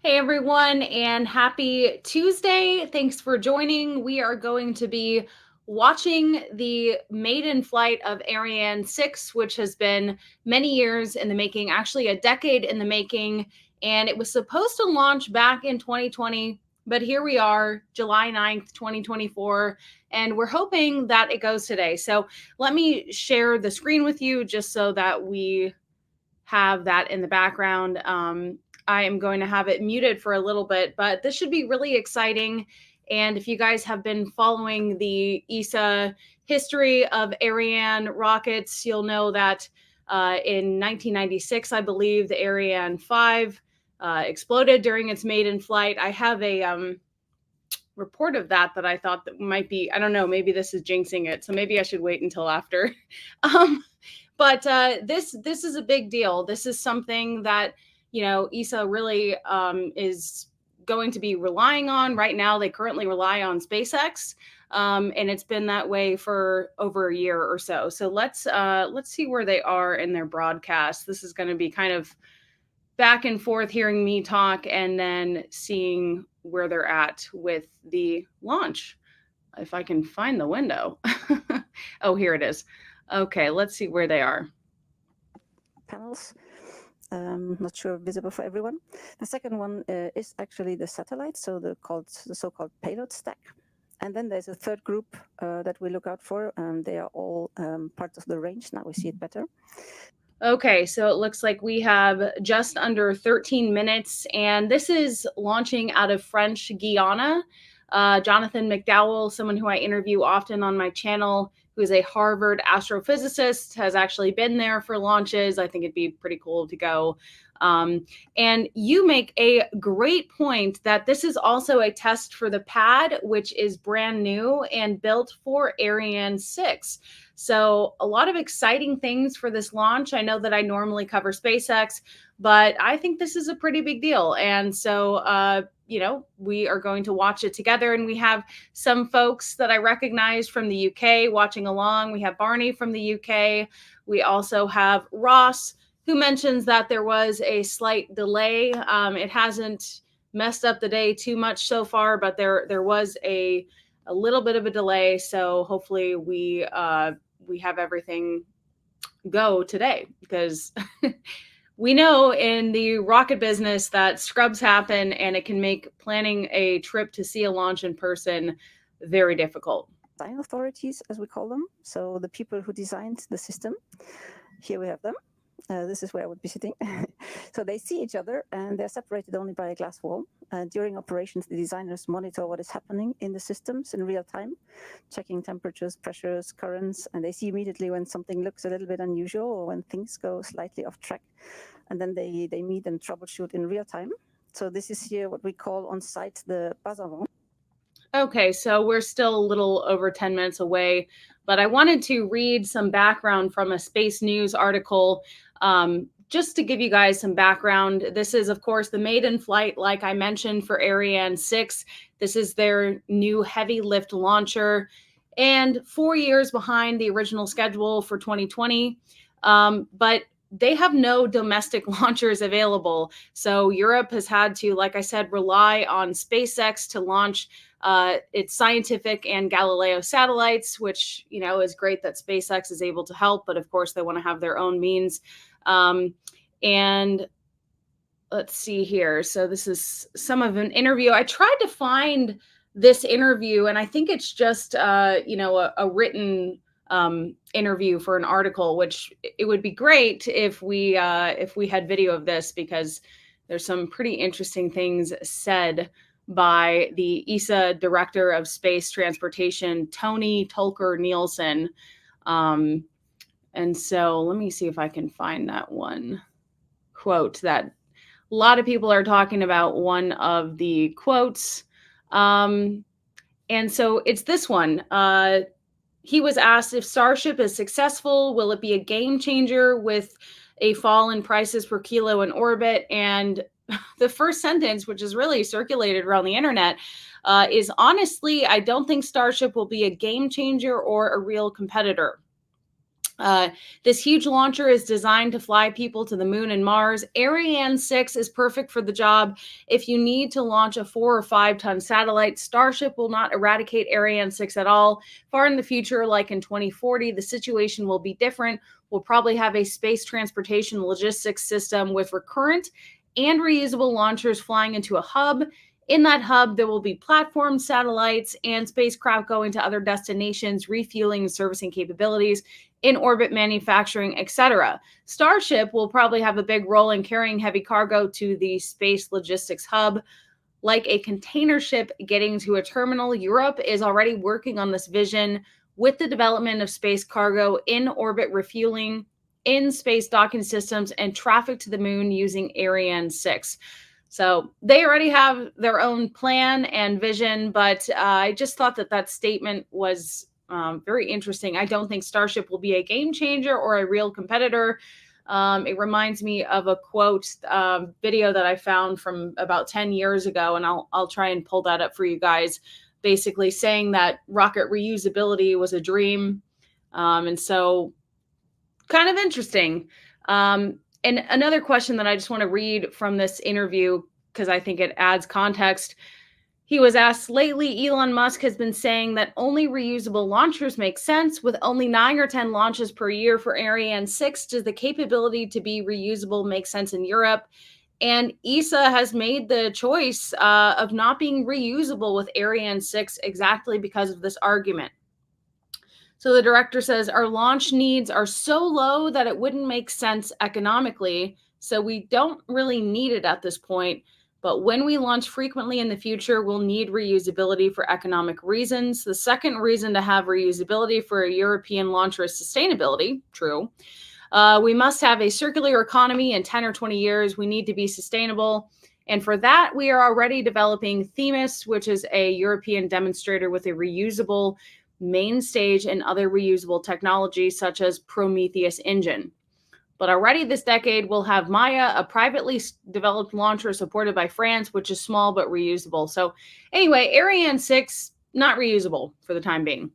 Hey everyone, and happy Tuesday. Thanks for joining. We are going to be watching the maiden flight of Ariane 6, which has been many years in the making, actually a decade in the making. And it was supposed to launch back in 2020, but here we are, July 9th, 2024, and we're hoping that it goes today. So let me share the screen with you just so that we have that in the background. I am going to have it muted for a little bit, but this should be really exciting. And if you guys have been following the ESA history of Ariane rockets, you'll know that in 1996, I believe, the Ariane 5 exploded during its maiden flight. I have a report of that I thought that might be, I don't know, maybe this is jinxing it. So maybe I should wait until after. um, but this is a big deal. This is something that ESA really is going to be relying on right now. They currently rely on SpaceX, and it's been that way for over a year or so. So let's see where they are in their broadcast. This is going to be kind of back and forth, hearing me talk and then seeing where they're at with the launch. If I can find the window. Oh, here it is. Okay, let's see where they are. Panels. Not sure visible for everyone. The second one is actually the satellite, so the so-called payload stack. And then there's a third group that we look out for. They are all part of the range. Now we see it better. Okay, so it looks like we have just under 13 minutes, and this is launching out of French Guiana. Jonathan McDowell, someone who I interview often on my channel, who is a Harvard astrophysicist, has actually been there for launches. I think it'd be pretty cool to go. And you make a great point that this is also a test for the pad, which is brand new and built for Ariane 6. So a lot of exciting things for this launch. I know that I normally cover SpaceX, but I think this is a pretty big deal. And so, we are going to watch it together. And we have some folks that I recognize from the UK watching along. We have Barney from the UK. We also have Ross, who mentions that there was a slight delay. It hasn't messed up the day too much so far, but there was a little bit of a delay. So hopefully we have everything go today, because we know in the rocket business that scrubs happen, and it can make planning a trip to see a launch in person very difficult. Design authorities, as we call them. So the people who designed the system. Here we have them. This is where I would be sitting. So they see each other, and they're separated only by a glass wall. During operations, the designers monitor what is happening in the systems in real time, checking temperatures, pressures, currents, and they see immediately when something looks a little bit unusual or when things go slightly off track. And then they meet and troubleshoot in real time. So this is here what we call on site the buzz avant. Okay, so we're still a little over 10 minutes away, but I wanted to read some background from a Space News article, just to give you guys some background. This is, of course, the maiden flight, like I mentioned, for Ariane 6. This is their new heavy lift launcher, and 4 years behind the original schedule for 2020. But they have no domestic launchers available. So Europe has had to, like I said, rely on SpaceX to launch its scientific and Galileo satellites, which, is great that SpaceX is able to help, but of course they want to have their own means. And let's see here. So this is some of an interview. I tried to find this interview, and I think it's just, a written interview for an article, which it would be great if we had video of this, because there's some pretty interesting things said by the ESA Director of Space Transportation, Tony Tolker Nielsen. And so let me see if I can find that one quote that a lot of people are talking about, one of the quotes. And so it's this one. He was asked, if Starship is successful, will it be a game changer with a fall in prices per kilo in orbit? And the first sentence, which is really circulated around the internet, is, honestly, I don't think Starship will be a game changer or a real competitor. This huge launcher is designed to fly people to the moon and Mars. Ariane 6 is perfect for the job. If you need to launch a 4 or 5 ton satellite, Starship will not eradicate Ariane 6 at all. Far in the future, like in 2040, the situation will be different. We'll probably have a space transportation logistics system with recurrent and reusable launchers flying into a hub. In that hub, there will be platforms, satellites, and spacecraft going to other destinations, refueling and servicing capabilities, in-orbit manufacturing, etc. Starship will probably have a big role in carrying heavy cargo to the space logistics hub. Like a container ship getting to a terminal, Europe is already working on this vision with the development of space cargo, in-orbit refueling, in-space docking systems, and traffic to the moon using Ariane 6. So they already have their own plan and vision, but I just thought that statement was very interesting. I don't think Starship will be a game changer or a real competitor. It reminds me of a quote video that I found from about 10 years ago, and I'll try and pull that up for you guys, basically saying that rocket reusability was a dream. And so kind of interesting. And another question that I just want to read from this interview, because I think it adds context. He was asked, lately, Elon Musk has been saying that only reusable launchers make sense. With only 9 or 10 launches per year for Ariane 6, does the capability to be reusable make sense in Europe? And ESA has made the choice of not being reusable with Ariane 6 exactly because of this argument. So the director says, our launch needs are so low that it wouldn't make sense economically. So we don't really need it at this point. But when we launch frequently in the future, we'll need reusability for economic reasons. The second reason to have reusability for a European launcher is sustainability. True. We must have a circular economy in 10 or 20 years. We need to be sustainable. And for that, we are already developing Themis, which is a European demonstrator with a reusable main stage and other reusable technologies such as Prometheus engine. But already this decade, we'll have Maya, a privately developed launcher supported by France, which is small but reusable. So anyway, Ariane 6, not reusable for the time being.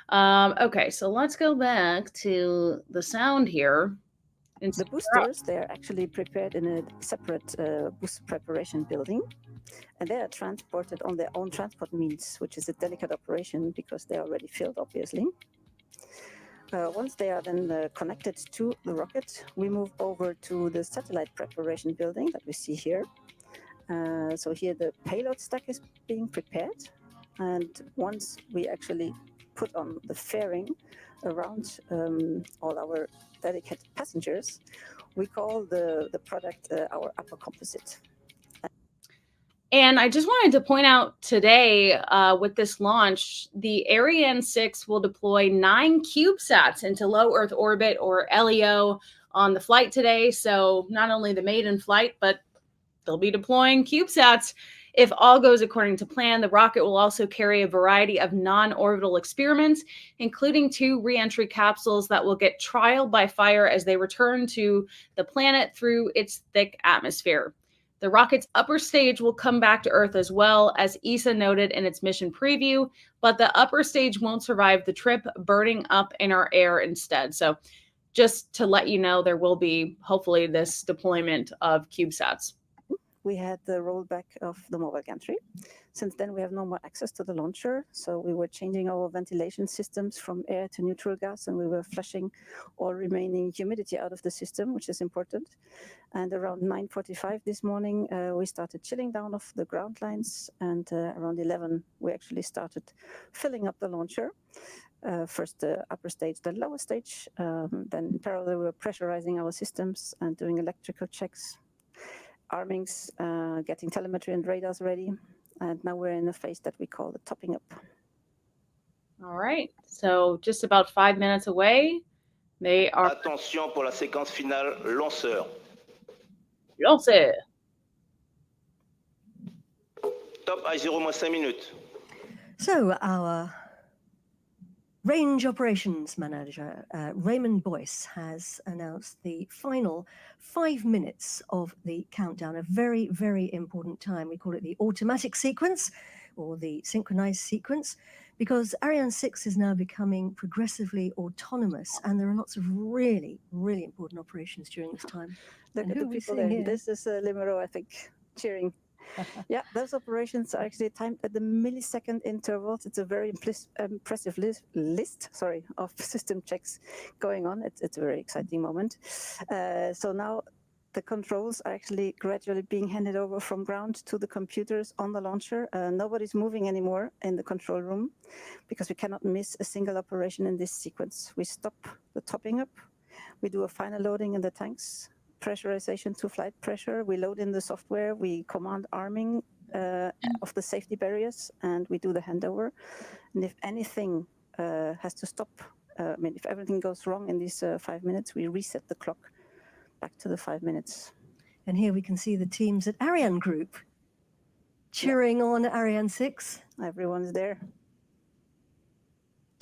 Okay, so let's go back to the sound here. The boosters, they are actually prepared in a separate booster preparation building. And they are transported on their own transport means, which is a delicate operation because they are already filled, obviously. Once they are then connected to the rocket, we move over to the satellite preparation building that we see here. So here the payload stack is being prepared. And once we actually put on the fairing around all our dedicated passengers, we call the product our upper composite. And I just wanted to point out today with this launch, the Ariane 6 will deploy 9 CubeSats into low Earth orbit, or LEO, on the flight today. So not only the maiden flight, but they'll be deploying CubeSats. If all goes according to plan, the rocket will also carry a variety of non-orbital experiments, including 2 re-entry capsules that will get trialed by fire as they return to the planet through its thick atmosphere. The rocket's upper stage will come back to Earth as well, as ESA noted in its mission preview, but the upper stage won't survive the trip, burning up in our air instead. So just to let you know, there will be, hopefully, this deployment of CubeSats. We had the rollback of the mobile gantry. Since then, we have no more access to the launcher. So we were changing our ventilation systems from air to neutral gas, and we were flushing all remaining humidity out of the system, which is important. And around 9:45 this morning, we started chilling down off the ground lines. And around 11, we actually started filling up the launcher. First the upper stage, then lower stage. Then in parallel, we were pressurizing our systems and doing electrical checks, armings, getting telemetry and radars ready. And now we're in a phase that we call the topping up. All right, so just about 5 minutes away. They are... Attention pour la séquence finale, lanceur. Lanceur. Top à 0-5 minutes. So our range operations manager, Raymond Boyce, has announced the final 5 minutes of the countdown, a very, very important time. We call it the automatic sequence or the synchronized sequence, because Ariane 6 is now becoming progressively autonomous, and there are lots of really, really important operations during this time. Look And at who the are we people seeing there. here? This is Limero, I think, cheering. Yeah, those operations are actually timed at the millisecond intervals. It's a very impressive list of system checks going on. It's a very exciting moment. So now the controls are actually gradually being handed over from ground to the computers on the launcher. Nobody's moving anymore in the control room because we cannot miss a single operation in this sequence. We stop the topping up. We do a final loading in the tanks, pressurization to flight pressure. We load in the software. We command arming of the safety barriers, and we do the handover. And if anything has to stop, if everything goes wrong in these 5 minutes, we reset the clock back to the 5 minutes. And here we can see the teams at Ariane Group cheering on Ariane 6. Everyone's there.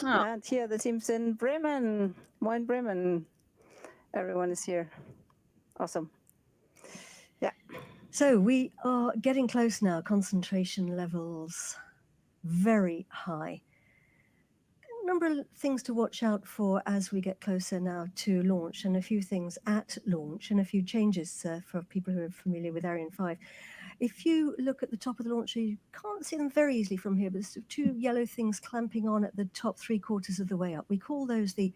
Oh. And here the teams in Bremen, Moin Bremen. Everyone is here. Awesome. Yeah. So we are getting close now. Concentration levels very high. A number of things to watch out for as we get closer now to launch, and a few things at launch, and a few changes for people who are familiar with Ariane 5. If you look at the top of the launcher, you can't see them very easily from here, but there's two yellow things clamping on at the top 3/4 of the way up. We call those the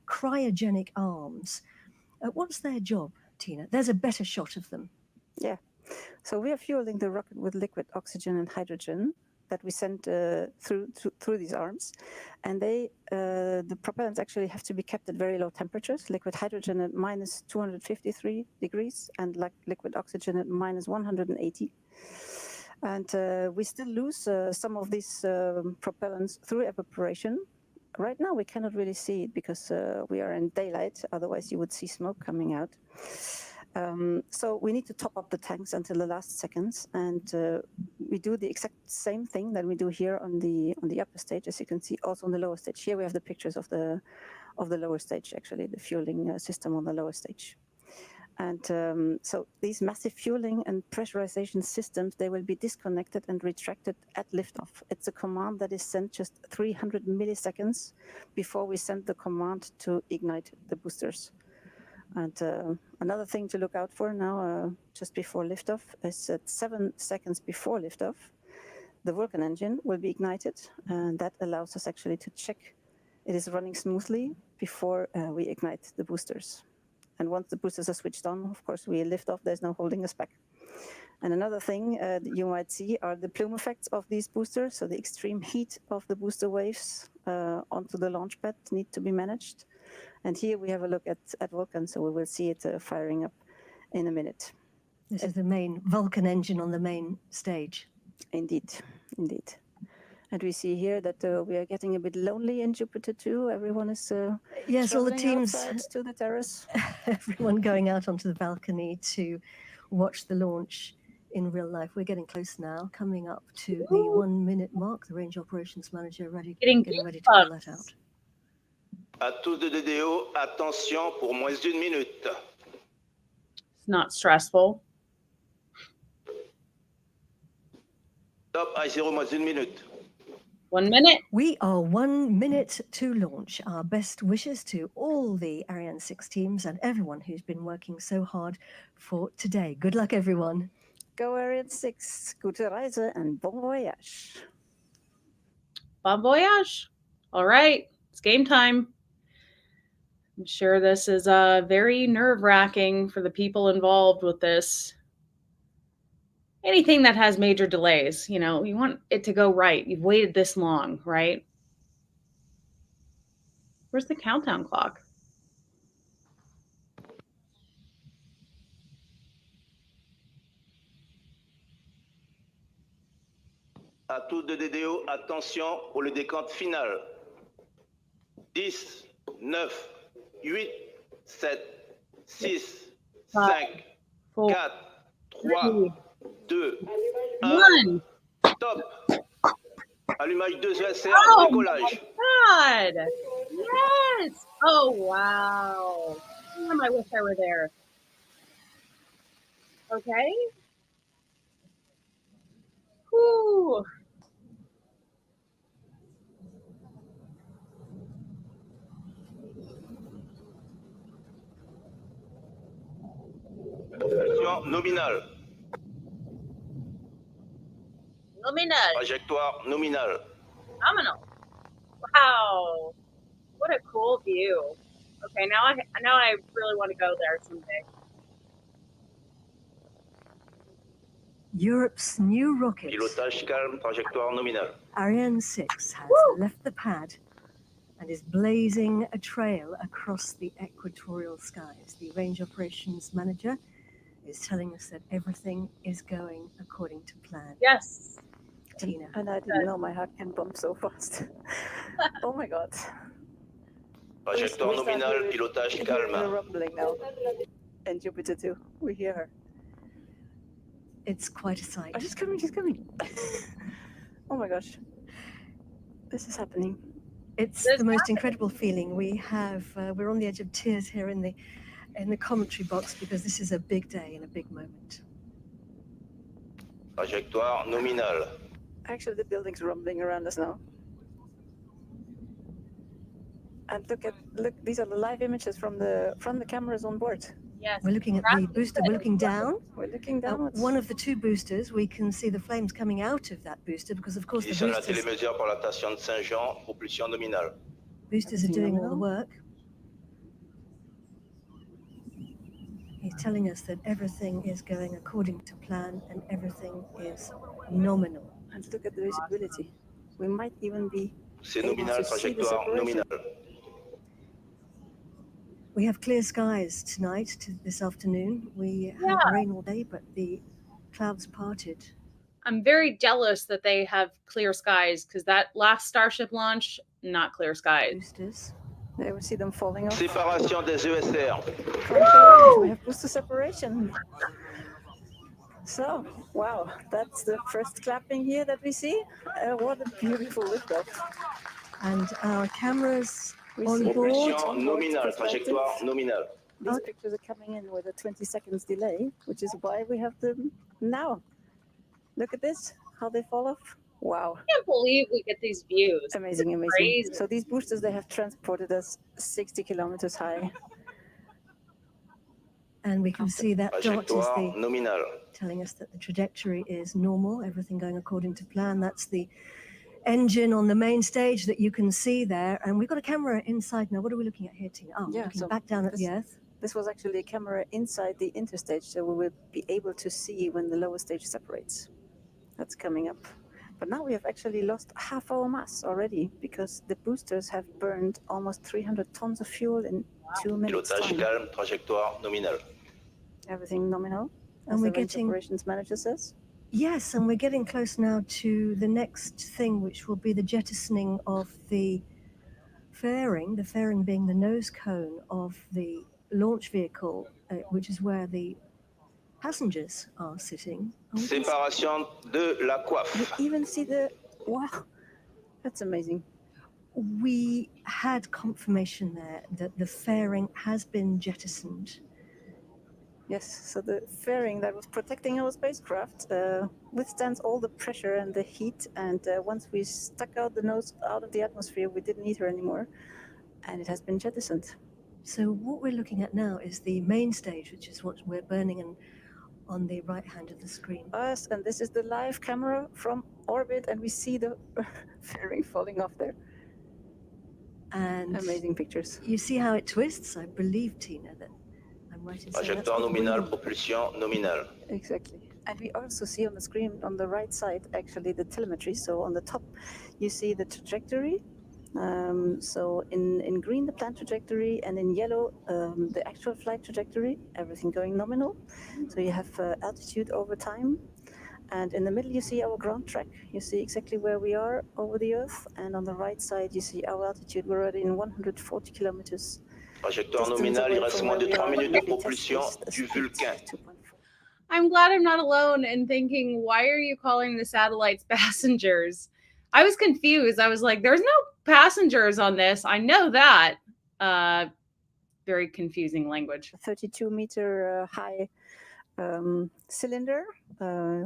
cryogenic arms. What's their job, Tina? There's a better shot of them. Yeah. So we are fueling the rocket with liquid oxygen and hydrogen that we send through these arms, and the propellants actually have to be kept at very low temperatures. Liquid hydrogen at minus 253 degrees, and liquid oxygen at minus 180. And we still lose some of these propellants through evaporation. Right now we cannot really see it because we are in daylight. Otherwise, you would see smoke coming out. So we need to top up the tanks until the last seconds, and we do the exact same thing that we do here on the upper stage, as you can see. Also on the lower stage, here we have the pictures of the lower stage, actually the fueling system on the lower stage. And so these massive fueling and pressurization systems, they will be disconnected and retracted at liftoff. It's a command that is sent just 300 milliseconds before we send the command to ignite the boosters. And another thing to look out for now, just before liftoff, is at 7 seconds before liftoff, the Vulcan engine will be ignited, and that allows us actually to check it is running smoothly before we ignite the boosters. And once the boosters are switched on, of course, we lift off. There's no holding us back. And another thing that you might see are the plume effects of these boosters. So the extreme heat of the booster waves onto the launch pad need to be managed. And here we have a look at Vulcan, so we will see it firing up in a minute. This is the main Vulcan engine on the main stage. Indeed, indeed. And we see here that we are getting a bit lonely in Jupiter too. Everyone is yes, all the teams outside to the terrace. Everyone going out onto the balcony to watch the launch in real life. We're getting close now, coming up to the 1 minute mark. The range operations manager getting ready to call that out. À tous de DDO, attention pour moins d'1 minute. It's not stressful. Top I0 moins 1 minute. 1 minute. We are 1 minute to launch. Our best wishes to all the Ariane 6 teams and everyone who's been working so hard for today. Good luck, everyone. Go Ariane 6, gute Reise and bon voyage. Bon voyage. All right, it's game time. I'm sure this is very nerve-wracking for the people involved with this. Anything that has major delays, you know, you want it to go right. You've waited this long, right? Where's the countdown clock? À tous de DDO, attention pour le décompte final. 10, 9, 8, 7, 6, 5, 4, 3, 2, 1. Top. Allumage 2 ESR, décollage. God. Yes. Oh, wow. Damn, I wish I were there. Okay. Whew. nominale. Nominal. Trajectoire nominale. Phenomenal. Wow. What a cool view. Okay, now I really want to go there someday. Europe's new rocket, Pilotage calme, trajectoire nominale. Ariane 6, has left the pad and is blazing a trail across the equatorial skies. The range operations manager is telling us that everything is going according to plan. Yes. Tina. And I didn't know my heart can pump so fast. Oh my God. Trajectoire nominale, pilotage Hearing calme. the rumbling now. And Jupiter too. We hear her. It's quite a sight. Oh, she's coming, she's coming. Oh my gosh. This is happening. It's This the most incredible feeling. We're on the edge of tears here in the commentary box because this is a big day and a big moment. Trajectoire nominale. Actually, the building's rumbling around us now. And look, these are the live images from the cameras on board. Yes. We're looking at the booster. We're looking down. We're looking downwards. One of the two boosters, we can see the flames coming out of that booster because, of course, the Positionne la boosters télémesure pour la station de Saint-Jean, propulsion nominale. are doing all the work. He's telling us that everything is going according to plan and everything is nominal. And look at the visibility. We might even be C'est able nominal, to see the trajectoire separation. nominale. We have clear skies tonight, this afternoon. We have rain all day, but the clouds parted. I'm very jealous that they have clear skies because that last Starship launch, not clear skies. Boosters. There we see them falling off. Séparation des ESR. We have booster separation. So, wow, that's the first clapping here that we see. What a beautiful liftoff. And our cameras We on see board. Propulsion nominale, trajectoire nominale. These pictures are coming in with a 20 seconds delay, which is why we have them now. Look at this, how they fall off. Wow. I can't believe we get these views. Amazing, amazing. Crazy. So these boosters, they have transported us 60 kilometers high. And we can see that dot is Trajectoire nominale. telling us that the trajectory is normal, everything going according to plan. That's the engine on the main stage that you can see there. And we've got a camera inside now. What are we looking at here, Tina? Oh, Yeah, looking so back down at the Earth. This was actually a camera inside the interstage, so we will be able to see when the lower stage separates. That's coming up. But now we have actually lost half our mass already because the boosters have burned almost 300 tons of fuel in 2 minutes. Pilotage Time. calme, trajectoire nominale. Everything nominal, And as we're the range getting- operations manager says. Yes, and we're getting close now to the next thing, which will be the jettisoning of the fairing being the nose cone of the launch vehicle, which is where the passengers are sitting. And we can Séparation de la coiffe. You even see the, wow, that's amazing. We had confirmation there that the fairing has been jettisoned. Yes, so the fairing that was protecting our spacecraft withstands all the pressure and the heat, and once we stuck out the nose out of the atmosphere, we didn't need her anymore, and it has been jettisoned. So what we're looking at now is the main stage, which is what we're burning on the right hand of the screen. Us, and this is the live camera from orbit, and we see the fairing falling off there. And Amazing pictures. you see how it twists? I believe, Tina, that I'm right in saying that's Trajectoire what nominale, we- propulsion nominale. Exactly. And we also see on the screen on the right side actually the telemetry. So on the top you see the trajectory. So in green the planned trajectory, and in yellow the actual flight trajectory, everything going nominal. So you have altitude over time. And in the middle you see our ground track. You see exactly where we are over the Earth. And on the right side you see our altitude. We're already in 140 kilometers. Trajectoire nominale, il reste moins de 3 minutes de propulsion du Vulcain. I'm glad I'm not alone in thinking, why are you calling the satellites passengers? I was confused. I was like, there's no passengers on this. I know that. Very confusing language. 32-meter high cylinder,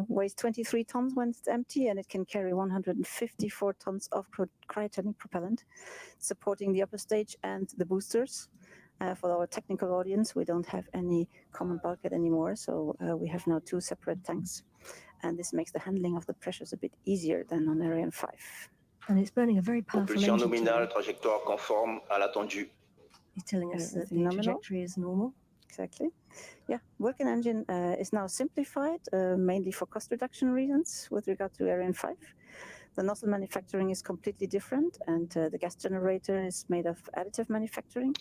weighs 23 tons when it's empty, and it can carry 154 tons of cryogenic propellant, supporting the upper stage and the boosters. For our technical audience, we don't have any common bulkhead anymore, so we have now 2 separate tanks. And this makes the handling of the pressures a bit easier than on Ariane 5. And it's burning a very powerful Propulsion engine nominale, today. trajectoire conforme à l'attendu. He's telling us that Everything the nominal. trajectory is normal. Exactly. Yeah, Vulcan engine is now simplified, mainly for cost reduction reasons with regard to Ariane 5. The nozzle manufacturing is completely different, and the gas generator is made of additive manufacturing.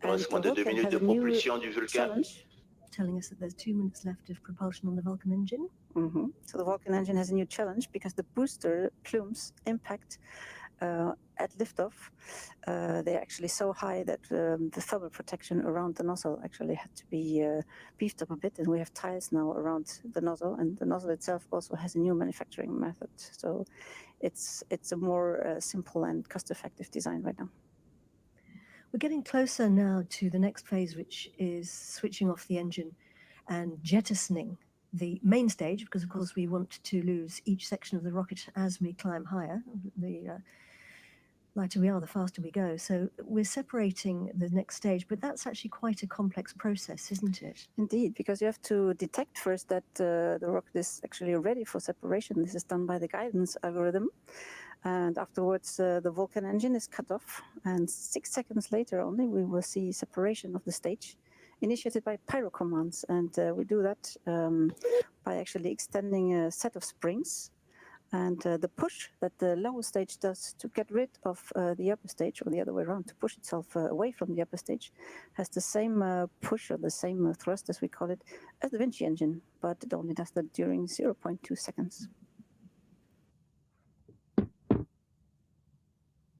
Il reste moins de 2 minutes de propulsion du Vulcain. Challenge. Telling us that there's 2 minutes left of propulsion on the Vulcan engine. So the Vulcan engine has a new challenge because the booster plumes impact at liftoff. They're actually so high that the thermal protection around the nozzle actually had to be beefed up a bit, and we have tiles now around the nozzle, and the nozzle itself also has a new manufacturing method. So it's a more simple and cost-effective design right now. We're getting closer now to the next phase, which is switching off the engine and jettisoning the main stage, because of course we want to lose each section of the rocket as we climb higher. The lighter we are, the faster we go. So we're separating the next stage, but that's actually quite a complex process, isn't it? Indeed, because you have to detect first that the rocket is actually ready for separation. This is done by the guidance algorithm. And afterwards, the Vulcan engine is cut off. And 6 seconds later only, we will see separation of the stage initiated by pyro commands. And we do that by actually extending a set of springs. And the push that the lower stage does to get rid of the upper stage, or the other way around, to push itself away from the upper stage, has the same push, or the same thrust, as we call it, as the Vinci engine, but it only does that during 0.2 seconds.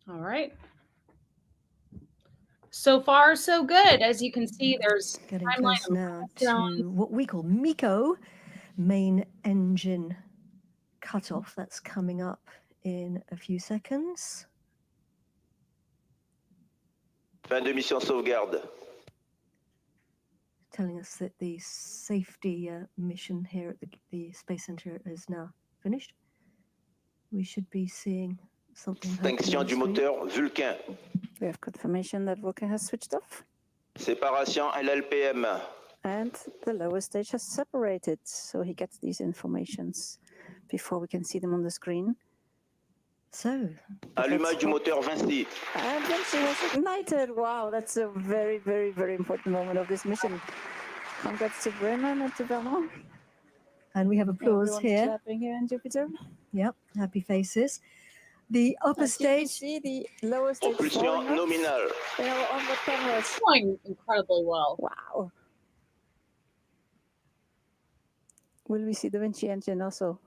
All right. So far, so good. As you can see, there's getting close now to what we call MECO, main engine cutoff. That's coming up in a few seconds. Fin de mission sauvegarde. Telling us that the safety mission here at the Space Center is now finished. We should be seeing something. Extinction du moteur Vulcain. We have confirmation that Vulcan has switched off. Séparation LLPM. And the lower stage has separated, so he gets these informations before we can see them on the screen. So, allumage du moteur Vinci. And Vinci was ignited. Wow, that's a very, very, very important moment of this mission. Congrats to Bremen and to Vernon. And we have applause here. Clapping here in Jupiter. Yep, happy faces. The upper stage. You see the lower stage. Propulsion nominale. In our onboard cameras. It's going incredibly well. Wow. Will we see the Vinci engine also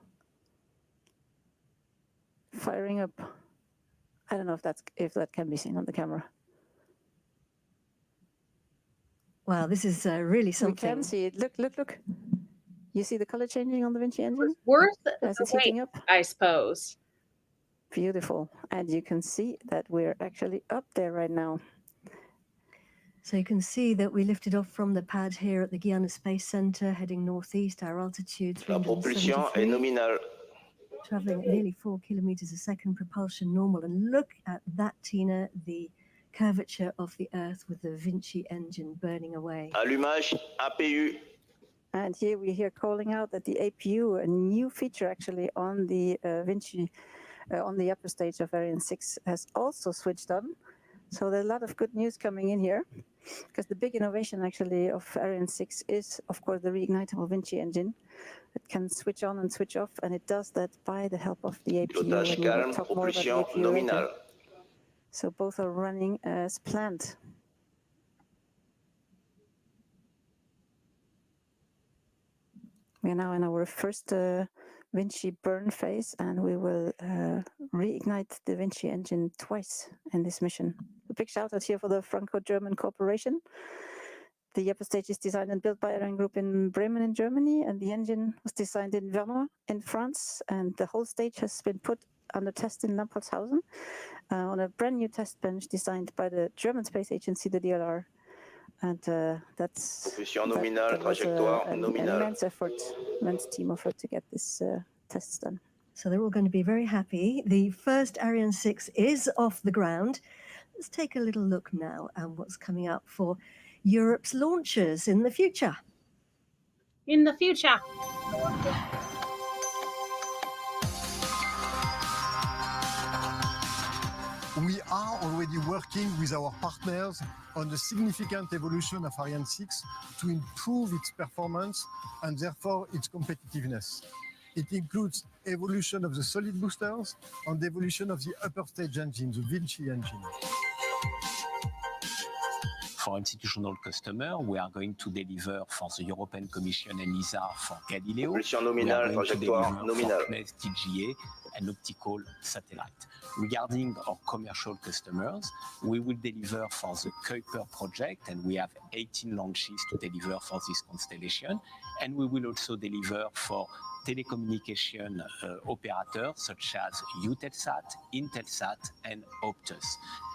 firing up? I don't know if that can be seen on the camera. Wow, this is really something. We can see it. Look, look, look. You see the color changing on the Vinci engine? Worth as it's the heating wait, up? I suppose. Beautiful. And you can see that we're actually up there right now. So you can see that we lifted off from the pad here at the Guiana Space Center, heading northeast, our altitude La propulsion est 373, nominale. traveling at nearly 4 kilometers a second, propulsion normal. And look at that, Tina, the curvature of the Earth with the Vinci engine burning away. Allumage APU. And here we hear calling out that the APU, a new feature actually on the Vinci, on the upper stage of Ariane 6, has also switched on. So there's a lot of good news coming in here, because the big innovation actually of Ariane 6 is, of course, the reignitable Vinci engine. It can switch on and switch off, and it does that by the help of the APU. Pilotage calme, propulsion nominale. So both are running as planned. We are now in our first Vinci burn phase, and we will reignite the Vinci engine twice in this mission. A big shout out here for the Franco-German cooperation. The upper stage is designed and built by Ariane Group in Bremen in Germany, and the engine was designed in Vernon in France, and the whole stage has been put under test in Lampolshausen on a brand new test bench designed by the German Space Agency, the DLR. And that's Propulsion nominale, trajectoire an nominale. immense effort, immense team effort to get this tests done. So they're all going to be very happy. The first Ariane 6 is off the ground. let's take a little look now at what's coming up for Europe's launchers in the future. In the future. We are already working with our partners on the significant evolution of Ariane 6 to improve its performance and therefore its competitiveness. It includes evolution of the solid boosters and evolution of the upper stage engine, the Vinci engine. For institutional customer, we are going to deliver for the European Commission and ESA for Galileo. Propulsion We nominale, are going to trajectoire deliver nominale. for CNES TGA and optical satellite. Regarding our commercial customers, we will deliver for the CHAPEA project, and we have 18 launches to deliver for this constellation. And we will also deliver for telecommunication operators such as Eutelsat, Intelsat, and Optus.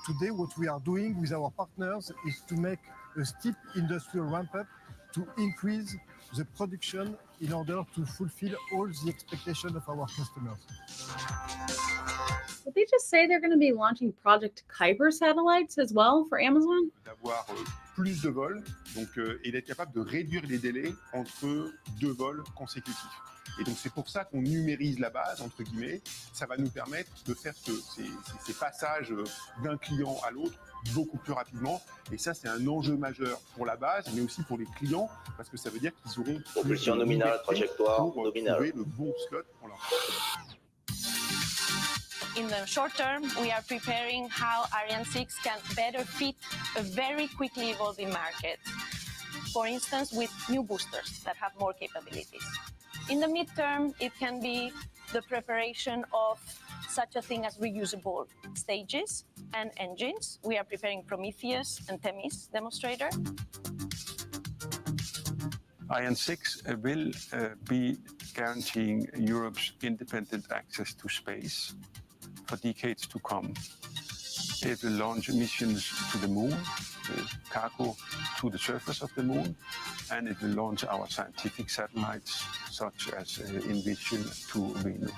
Today, what we are doing with our partners is to make a steep industrial ramp-up to increase the production in order to fulfill all the expectations of our customers. Did they just say they're going to be launching Project Kuiper satellites as well for Amazon? D'avoir plus de vols, donc, et d'être capable de réduire les délais entre deux vols consécutifs. Et donc c'est pour ça qu'on numérise la base, entre guillemets. Ça va nous permettre de faire ces passages d'un client à l'autre beaucoup plus rapidement. Et ça, c'est un enjeu majeur pour la base, mais aussi pour les clients, parce que ça veut dire qu'ils auront Propulsion nominale, trajectoire pour nominale. trouver le bon slot pour leur In the short term, we are preparing how Ariane 6 can better fit a very quickly evolving market. For instance, with new boosters that have more capabilities. In the midterm, it can be the preparation of such a thing as reusable stages and engines. We are preparing Prometheus and Themis demonstrator. Ariane 6 will be guaranteeing Europe's independent access to space for decades to come. It will launch missions to the moon, with cargo to the surface of the moon, and it will launch our scientific satellites, such as Envision to Venus.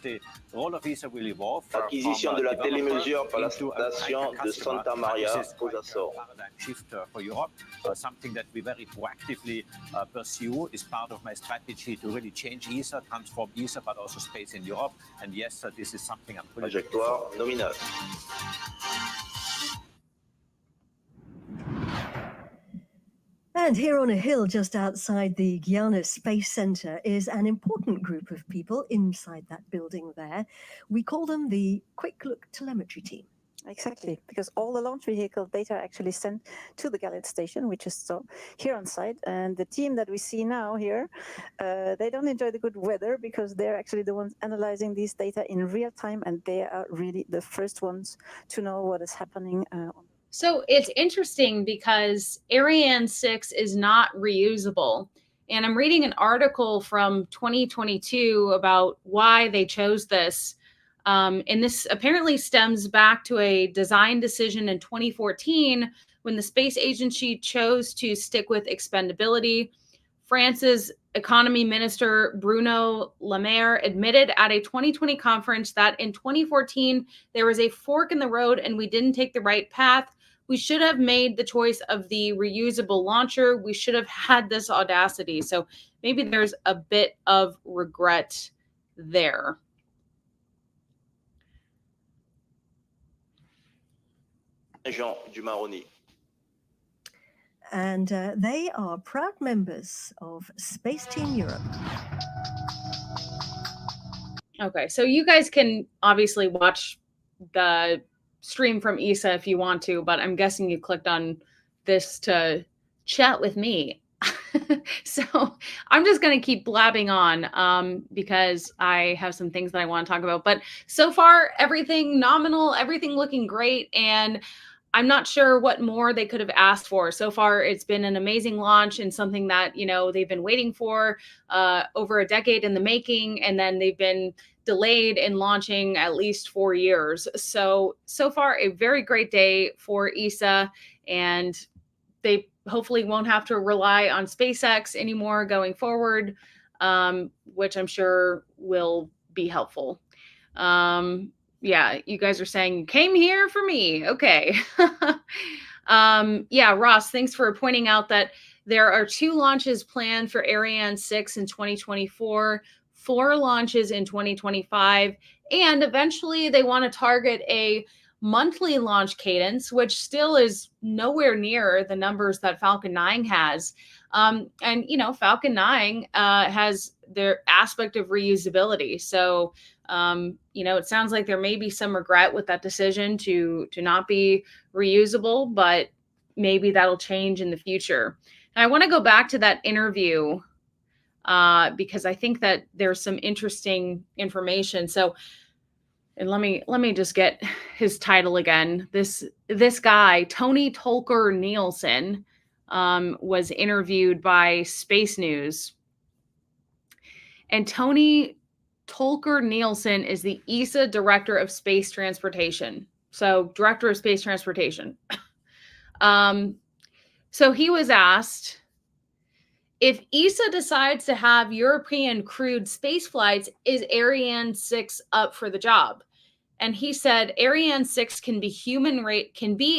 The role of ESA will evolve Acquisition de la télémesure par la station de Santa Maria aux Açores. Shift for Europe, something that we very proactively pursue is part of my strategy to really change ESA, transform ESA, but also space in Europe. And yes, this is something I'm really looking Trajectoire forward to. nominale. And here on a hill just outside the Guyana Space Center is an important group of people inside that building there. We call them the Quick Look Telemetry Team. Exactly, because all the launch vehicle data are actually sent to the Galileo station, which is so here on site. And the team that we see now here, they don't enjoy the good weather because they're actually the ones analyzing these data in real time, and they are really the first ones to know what is happening. So it's interesting because Ariane 6 is not reusable. And I'm reading an article from 2022 about why they chose this. And this apparently stems back to a design decision in 2014 when the space agency chose to stick with expendability. France's economy minister Bruno Le Maire admitted at a 2020 conference that in 2014 there was a fork in the road and we didn't take the right path. We should have made the choice of the reusable launcher. We should have had this audacity. So maybe there's a bit of regret there. Jean du Maroni. And they are proud members of Space Team Europe. Okay, so you guys can obviously watch the stream from ESA if you want to, but I'm guessing you clicked on this to chat with me. So I'm just going to keep blabbing on because I have some things that I want to talk about. But so far, everything nominal, everything looking great. And I'm not sure what more they could have asked for. So far, it's been an amazing launch and something that, you know, they've been waiting for over a decade in the making. And then they've been delayed in launching at least 4 years. So far, a very great day for ESA. And they hopefully won't have to rely on SpaceX anymore going forward, which I'm sure will be helpful. Yeah, you guys are saying you came here for me. Okay. Yeah, Ross, thanks for pointing out that there are 2 launches planned for Ariane 6 in 2024, 4 launches in 2025, and eventually they want to target a monthly launch cadence, which still is nowhere near the numbers that Falcon 9 has. And, you know, Falcon 9 has their aspect of reusability. So, you know, it sounds like there may be some regret with that decision to not be reusable, but maybe that'll change in the future. And I want to go back to that interview because I think that there's some interesting information. So, and let me just get his title again. This guy, Tony Tolker Nielsen, was interviewed by Space News, and Tony Tolker Nielsen is the ESA Director of Space Transportation. So, Director of Space Transportation. So he was asked, if ESA decides to have European crewed space flights, is Ariane 6 up for the job? And he said Ariane 6 can be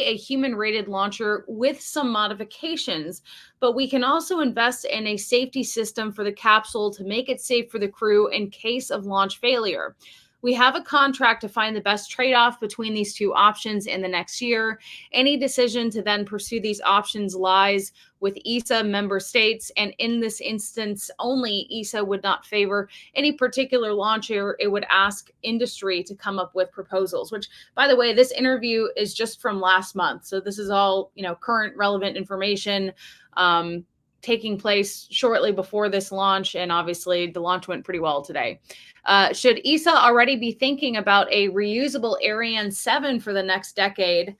a human-rated launcher with some modifications, but we can also invest in a safety system for the capsule to make it safe for the crew in case of launch failure. We have a contract to find the best trade-off between these 2 options in the next year. Any decision to then pursue these options lies with ESA member states, and in this instance only, ESA would not favor any particular launcher. It would ask industry to come up with proposals, which, by the way, this interview is just from last month. So this is all, you know, current relevant information taking place shortly before this launch. And obviously the launch went pretty well today. Should ESA already be thinking about a reusable Ariane 7 for the next decade?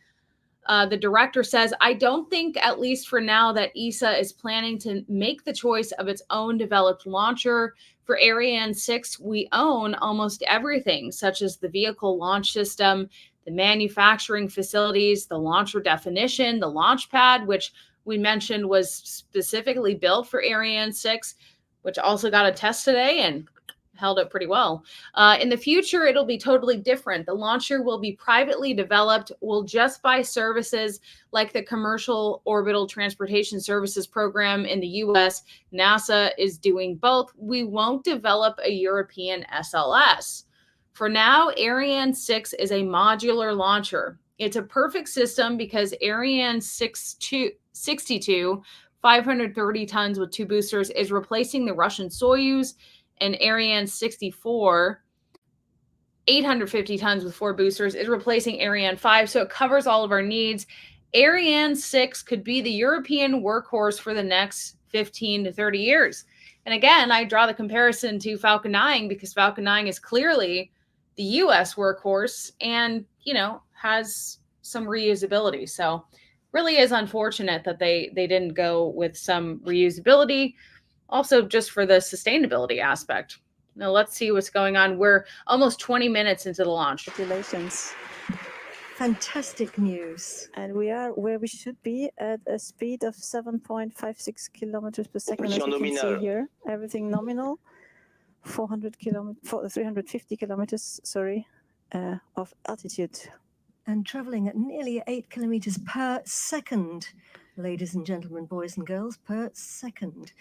The director says, I don't think, at least for now, that ESA is planning to make the choice of its own developed launcher. For Ariane 6, we own almost everything, such as the vehicle launch system, the manufacturing facilities, the launcher definition, the launch pad, which we mentioned was specifically built for Ariane 6, which also got a test today and held up pretty well. In the future, it'll be totally different. The launcher will be privately developed. We'll just buy services like the Commercial Orbital Transportation Services Program in the US. NASA is doing both. We won't develop a European SLS. For now, Ariane 6 is a modular launcher. It's a perfect system because Ariane 62, 530 tons with 2 boosters, is replacing the Russian Soyuz, and Ariane 64, 850 tons with 4 boosters, is replacing Ariane 5. So it covers all of our needs. Ariane 6 could be the European workhorse for the next 15 to 30 years. And again, I draw the comparison to Falcon 9 because Falcon 9 is clearly the US workhorse and, you know, has some reusability. So really is unfortunate that they didn't go with some reusability. Also, just for the sustainability aspect. Now, let's see what's going on. We're almost 20 minutes into the launch. Congratulations. Fantastic news. And we are where we should be at a speed of 7.56 kilometers per second, as you can see here. Everything nominal. 350 kilometers, of altitude. And traveling at nearly 8 kilometers per second, ladies and gentlemen, boys and girls, per second.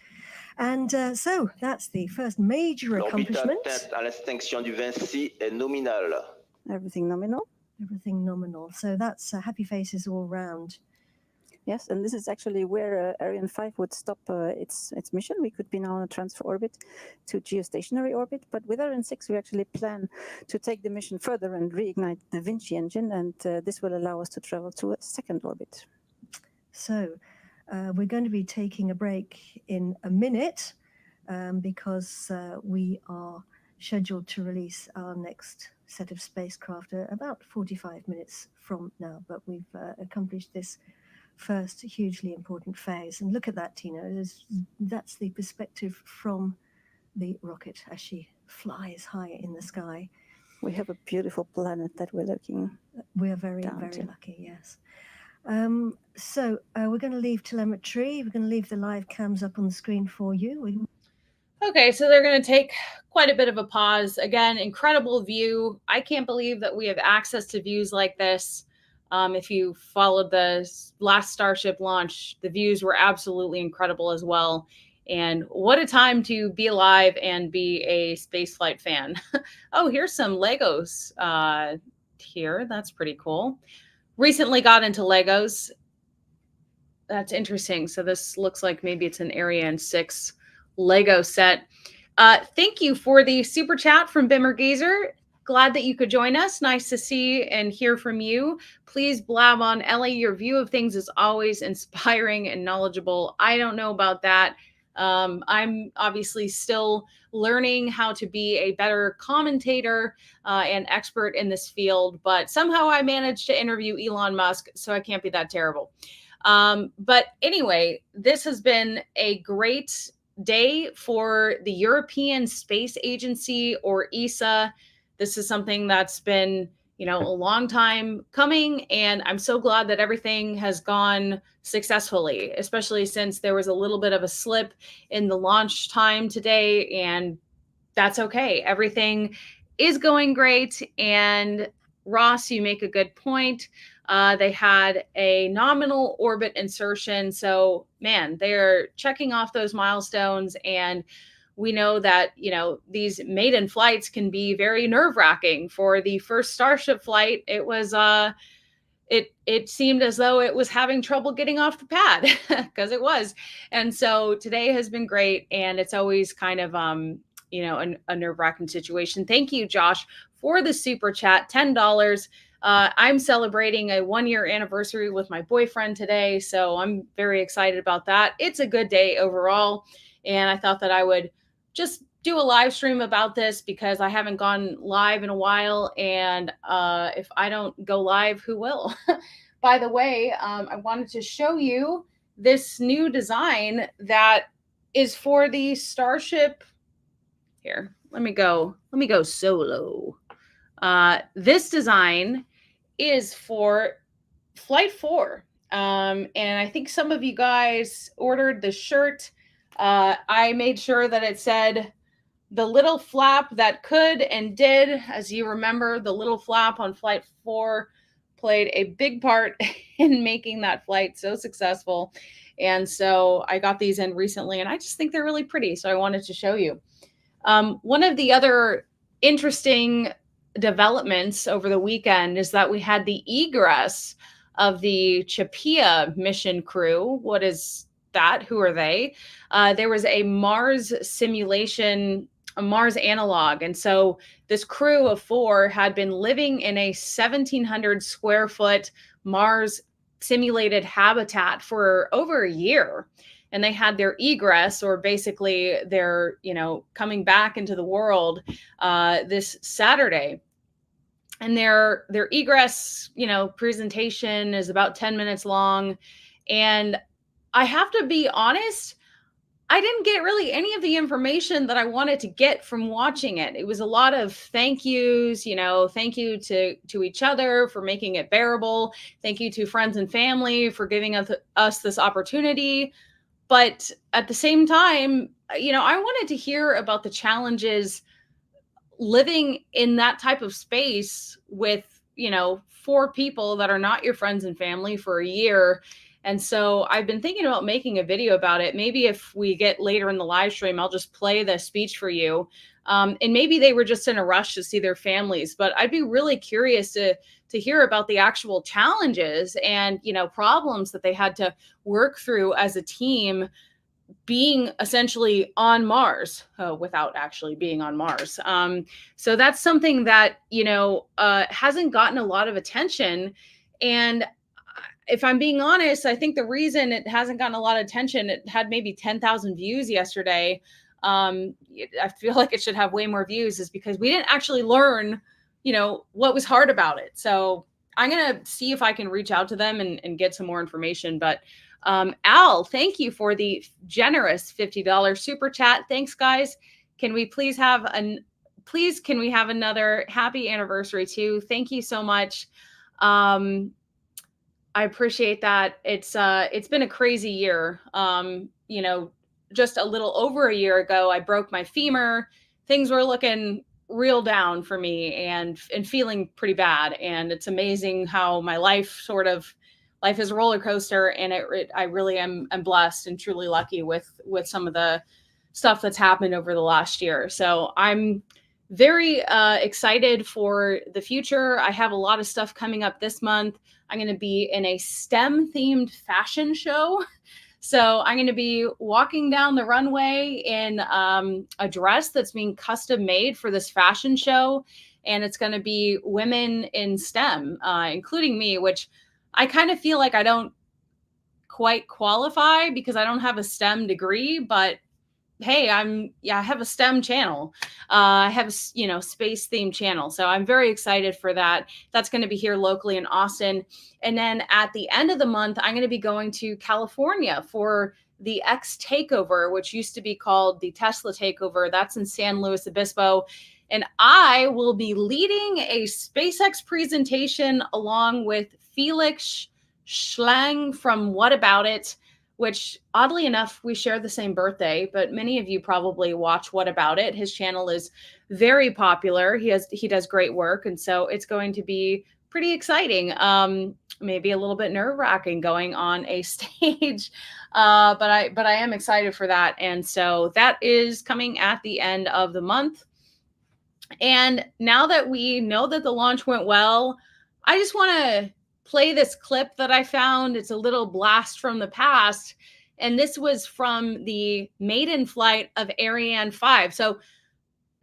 And so that's the first major accomplishment. Everything nominal. Everything nominal. So that's happy faces all round. Yes, and this is actually where Ariane 5 would stop its mission. We could be now on a transfer orbit to geostationary orbit, but with Ariane 6 we actually plan to take the mission further and reignite the Vinci engine, and this will allow us to travel to a second orbit. So we're going to be taking a break in a minute because we are scheduled to release our next set of spacecraft about 45 minutes from now, but we've accomplished this first hugely important phase. And look at that, Tina. That's the perspective from the rocket as she flies high in the sky. We have a beautiful planet that we're looking. We are very, very lucky, yes. So we're going to leave telemetry. We're going to leave the live cams up on the screen for you. Okay, so they're going to take quite a bit of a pause. Again, incredible view. I can't believe that we have access to views like this. If you followed the last Starship launch, the views were absolutely incredible as well. And what a time to be alive and be a spaceflight fan. Oh, here's some Legos here. That's pretty cool. Recently got into Legos. That's interesting. So this looks like maybe it's an Ariane 6 Lego set. Thank you for the super chat from Bimmer Gazer. Glad that you could join us. Nice to see and hear from you. Please blab on, Ellie. Your view of things is always inspiring and knowledgeable. I don't know about that. I'm obviously still learning how to be a better commentator and expert in this field, but somehow I managed to interview Elon Musk, so I can't be that terrible. But anyway, this has been a great day for the European Space Agency, or ESA. This is something that's been, a long time coming, and I'm so glad that everything has gone successfully, especially since there was a little bit of a slip in the launch time today, and that's okay. Everything is going great. And Ross, you make a good point. They had a nominal orbit insertion. So, man, they're checking off those milestones. And we know that, these maiden flights can be very nerve-wracking. For the first Starship flight, it was it seemed as though it was having trouble getting off the pad, because it was. And so today has been great, and it's always kind of a nerve-wracking situation. Thank you, Josh, for the super chat, $10. I'm celebrating a 1-year anniversary with my boyfriend today, so I'm very excited about that. It's a good day overall, and I thought that I would just do a live stream about this because I haven't gone live in a while, and if I don't go live, who will? By the way, I wanted to show you this new design that is for the Starship. Here, let me go solo. This design is for Flight 4. And I think some of you guys ordered the shirt. I made sure that it said the little flap that could and did. As you remember, the little flap on Flight 4 played a big part in making that flight so successful. And so I got these in recently, and I just think they're really pretty. So I wanted to show you. One of the other interesting developments over the weekend is that we had the egress of the CHAPEA mission crew. What is that? Who are they? There was a Mars simulation, a Mars analog. And so this crew of 4 had been living in a 1,700 square foot Mars simulated habitat for over a year. And they had their egress, or basically their, coming back into the world this Saturday. And their egress, presentation is about 10 minutes long. And I have to be honest, I didn't get really any of the information that I wanted to get from watching it. It was a lot of thank yous, thank you to each other for making it bearable. Thank you to friends and family for giving us this opportunity. But at the same time, I wanted to hear about the challenges living in that type of space with, 4 people that are not your friends and family for a year. And so I've been thinking about making a video about it. Maybe if we get later in the live stream, I'll just play the speech for you. And maybe they were just in a rush to see their families, but I'd be really curious to hear about the actual challenges and, problems that they had to work through as a team, being essentially on Mars without actually being on Mars. So that's something that, hasn't gotten a lot of attention. And if I'm being honest, I think the reason it hasn't gotten a lot of attention, it had maybe 10,000 views yesterday. I feel like it should have way more views, is because we didn't actually learn, what was hard about it. So I'm going to see if I can reach out to them and get some more information. But Al, thank you for the generous $50 super chat. Thanks, guys. Can we please have can we have another happy anniversary too? Thank you so much. I appreciate that. It's been a crazy year. just a little over a year ago, I broke my femur. Things were looking real down for me and feeling pretty bad. And it's amazing how my life is a roller coaster. And I really am blessed and truly lucky with some of the stuff that's happened over the last year. So I'm very excited for the future. I have a lot of stuff coming up this month. I'm going to be in a STEM themed fashion show. So I'm going to be walking down the runway in a dress that's being custom made for this fashion show. And it's going to be women in STEM, including me, which I kind of feel like I don't quite qualify because I don't have a STEM degree, but hey, I have a STEM channel. I have a, space themed channel. So I'm very excited for that. That's going to be here locally in Austin. And then at the end of the month, I'm going to be going to California for the X Takeover, which used to be called the Tesla Takeover. That's in San Luis Obispo. And I will be leading a SpaceX presentation along with Felix Schlang from What About It, which oddly enough, we share the same birthday, but many of you probably watch What About It. His channel is very popular. He does great work. And so it's going to be pretty exciting. Maybe a little bit nerve-wracking going on a stage. But I am excited for that. And so that is coming at the end of the month. And now that we know that the launch went well, I just want to play this clip that I found. It's a little blast from the past. And this was from the maiden flight of Ariane 5. So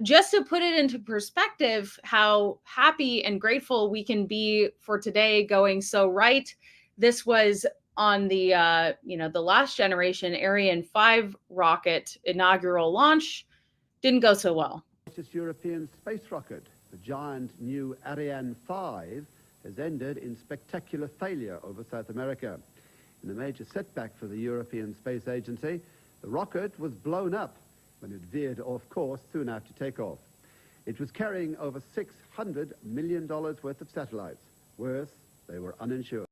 just to put it into perspective, how happy and grateful we can be for today going so right. This was on the, the last generation Ariane 5 rocket inaugural launch. Didn't go so well. Latest European space rocket, the giant new Ariane 5, has ended in spectacular failure over South America. In a major setback for the European Space Agency, the rocket was blown up when it veered off course soon after takeoff. It was carrying over $600 million worth of satellites. Worse, they were uninsured.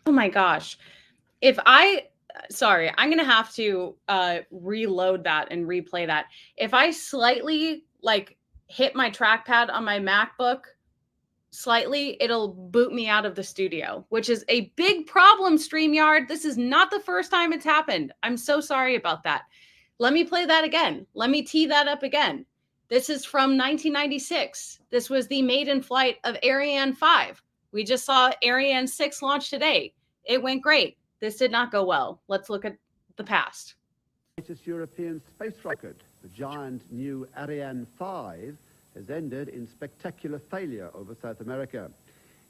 Oh my gosh. Sorry, I'm going to have to reload that and replay that. If I slightly hit my trackpad on my MacBook slightly, it'll boot me out of the studio, which is a big problem, StreamYard. This is not the first time it's happened. I'm so sorry about that. Let me play that again. Let me tee that up again. This is from 1996. This was the maiden flight of Ariane 5. We just saw Ariane 6 launch today. It went great. This did not go well. Let's look at the past. Latest European space rocket, the giant new Ariane 5, has ended in spectacular failure over South America.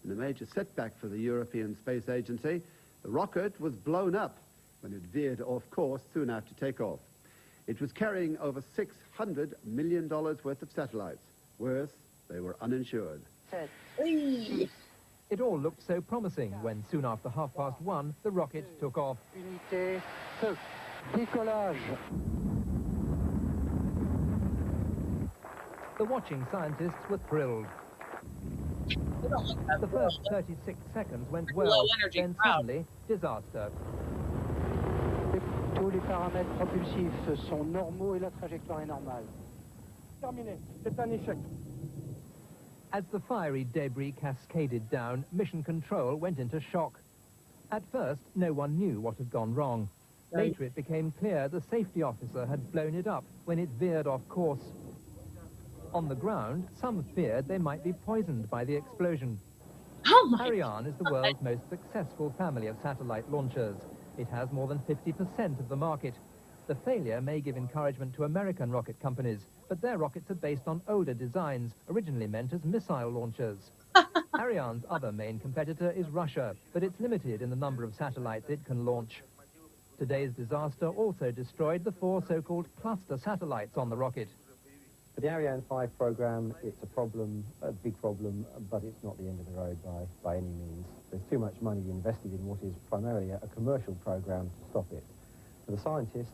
In a major setback for the European Space Agency, the rocket was blown up when it veered off course soon after takeoff. It was carrying over $600 million worth of satellites. Worse, they were uninsured. It all looked so promising when soon after 1:30, the rocket took off. Unité, feu, décollage. The watching scientists were thrilled. The first 36 seconds went well, then suddenly, disaster. Tous les paramètres propulsifs sont normaux et la trajectoire est normale. Terminé, c'est un échec. As the fiery debris cascaded down, Mission Control went into shock. At first, no one knew what had gone wrong. Later, it became clear the safety officer had blown it up when it veered off course. On the ground, some feared they might be poisoned by the explosion. Ariane is the world's most successful family of satellite launchers. It has more than 50% of the market. The failure may give encouragement to American rocket companies, but their rockets are based on older designs, originally meant as missile launchers. Ariane's other main competitor is Russia, but it's limited in the number of satellites it can launch. Today's disaster also destroyed the 4 so-called cluster satellites on the rocket. For the Ariane 5 program, it's a problem, a big problem, but it's not the end of the road by any means. There's too much money invested in what is primarily a commercial program to stop it. For the scientists,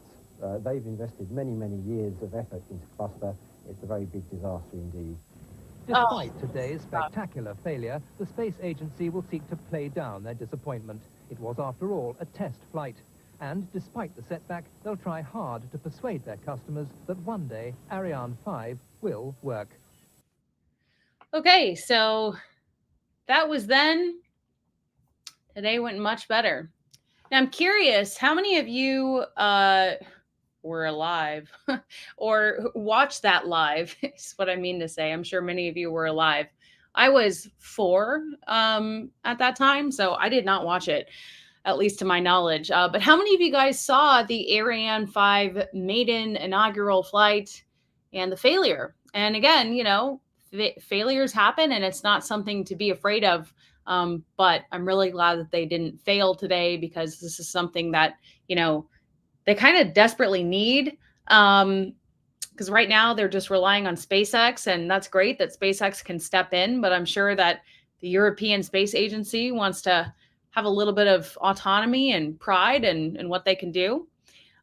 they've invested many, many years of effort into cluster. It's a very big disaster indeed. Despite today's spectacular failure, the space agency will seek to play down their disappointment. It was, after all, a test flight. And despite the setback, they'll try hard to persuade their customers that one day Ariane 5 will work. Okay, so that was then. Today went much better. Now, I'm curious, how many of you were alive or watched that live is what I mean to say. I'm sure many of you were alive. I was 4 at that time, so I did not watch it, at least to my knowledge. But how many of you guys saw the Ariane 5 maiden inaugural flight and the failure? And again, you know, failures happen and it's not something to be afraid of. But I'm really glad that they didn't fail today, because this is something that, you know, they kind of desperately need. Because right now they're just relying on SpaceX, and that's great that SpaceX can step in. But I'm sure that the European Space Agency wants to have a little bit of autonomy and pride in what they can do.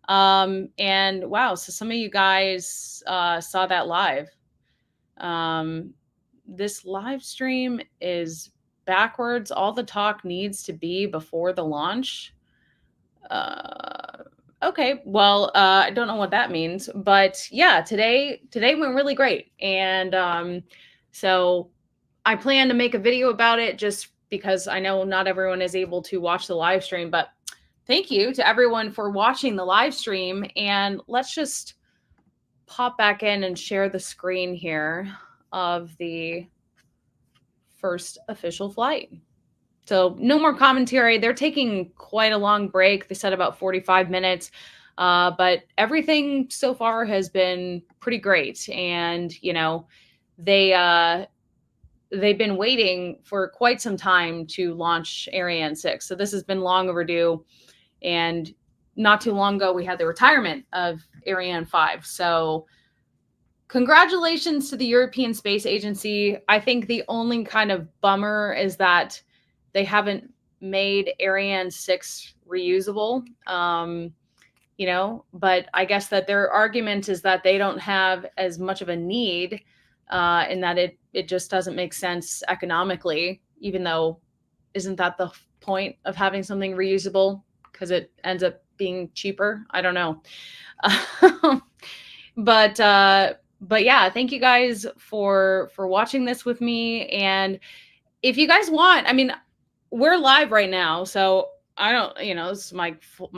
And wow, so some of you guys saw that live. This live stream is backwards. All the talk needs to be before the launch. Okay, well, I don't know what that means, but yeah, today went really great. And so I plan to make a video about it, just because I know not everyone is able to watch the live stream. But thank you to everyone for watching the live stream. And let's just pop back in and share the screen here of the first official flight. So no more commentary. They're taking quite a long break. They said about 45 minutes. But everything so far has been pretty great. And, you know, they've been waiting for quite some time to launch Ariane 6. So this has been long overdue. And not too long ago, we had the retirement of Ariane 5. So congratulations to the European Space Agency. I think the only kind of bummer is that they haven't made Ariane 6 reusable, you know, but I guess that their argument is that they don't have as much of a need, in that it just doesn't make sense economically, even though isn't that the point of having something reusable? Because it ends up being cheaper. I don't know. But yeah, thank you guys for watching this with me. And if you guys want, I mean, we're live right now, so I don't, you know, this is my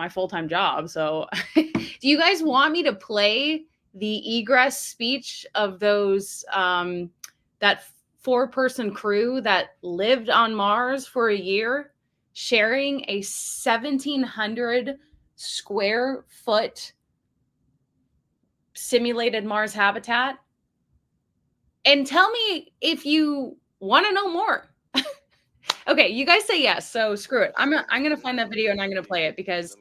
full-time job. So do you guys want me to play the egress speech of those, that 4-person crew that lived on Mars for a year, sharing a 1,700 square foot simulated Mars habitat? And tell me if you want to know more. Okay, you guys say yes, so screw it. I'm gonna find that video and I'm gonna play it, because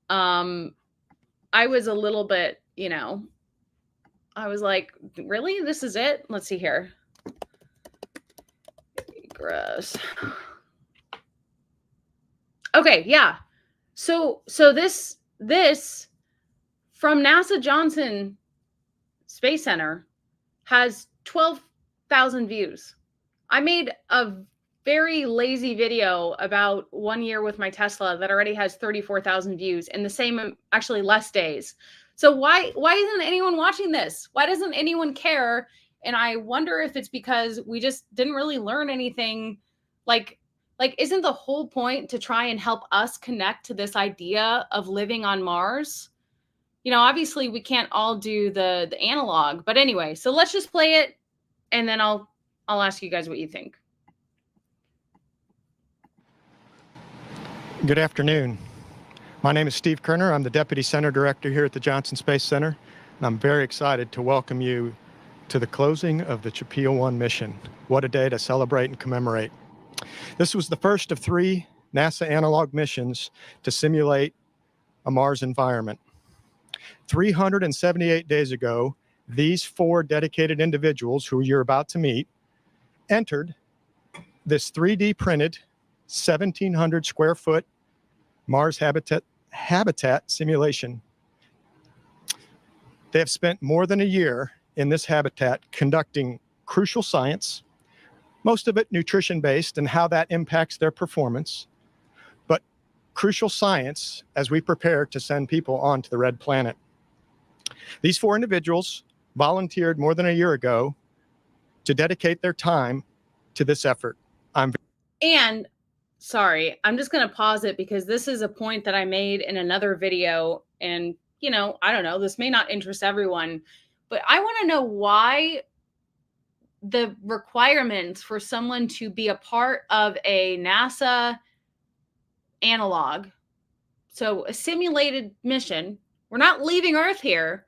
I was a little bit, you know, I was like, really? This is it? Let's see here. Gross. Okay, yeah. So this from NASA Johnson Space Center has 12,000 views. I made a very lazy video about 1 year with my Tesla that already has 34,000 views in the same, actually less days. So why isn't anyone watching this? Why doesn't anyone care? And I wonder if it's because we just didn't really learn anything. Like isn't the whole point to try and help us connect to this idea of living on Mars? You know, obviously we can't all do the analog, but anyway, so let's just play it and then I'll ask you guys what you think. Good afternoon. My name is Steve Kerner. I'm the Deputy Center Director here at the Johnson Space Center, and I'm very excited to welcome you to the closing of the CHAPEA 1 mission. What a day to celebrate and commemorate. This was the first of 3 NASA analog missions to simulate a Mars environment. 378 days ago, these 4 dedicated individuals who you're about to meet entered this 3D printed 1,700 square foot Mars habitat simulation. They have spent more than a year in this habitat conducting crucial science, most of it nutrition-based and how that impacts their performance, but crucial science as we prepare to send people onto the red planet. These 4 individuals volunteered more than a year ago to dedicate their time to this effort. And sorry, I'm just going to pause it because this is a point that I made in another video. And, you know, I don't know, this may not interest everyone, but I want to know why the requirements for someone to be a part of a NASA analog, so a simulated mission, we're not leaving Earth here,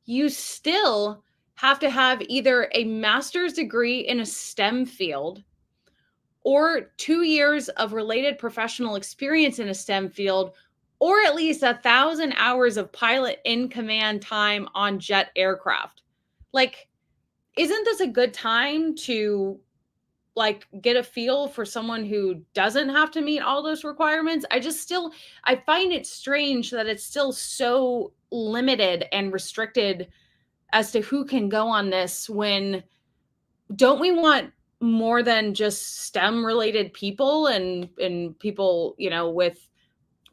you still have to have either a master's degree in a STEM field or 2 years of related professional experience in a STEM field, or at least 1,000 hours of pilot in command time on jet aircraft. Like, isn't this a good time to like get a feel for someone who doesn't have to meet all those requirements? I find it strange that it's still so limited and restricted as to who can go on this, when don't we want more than just STEM related people and people, you know, with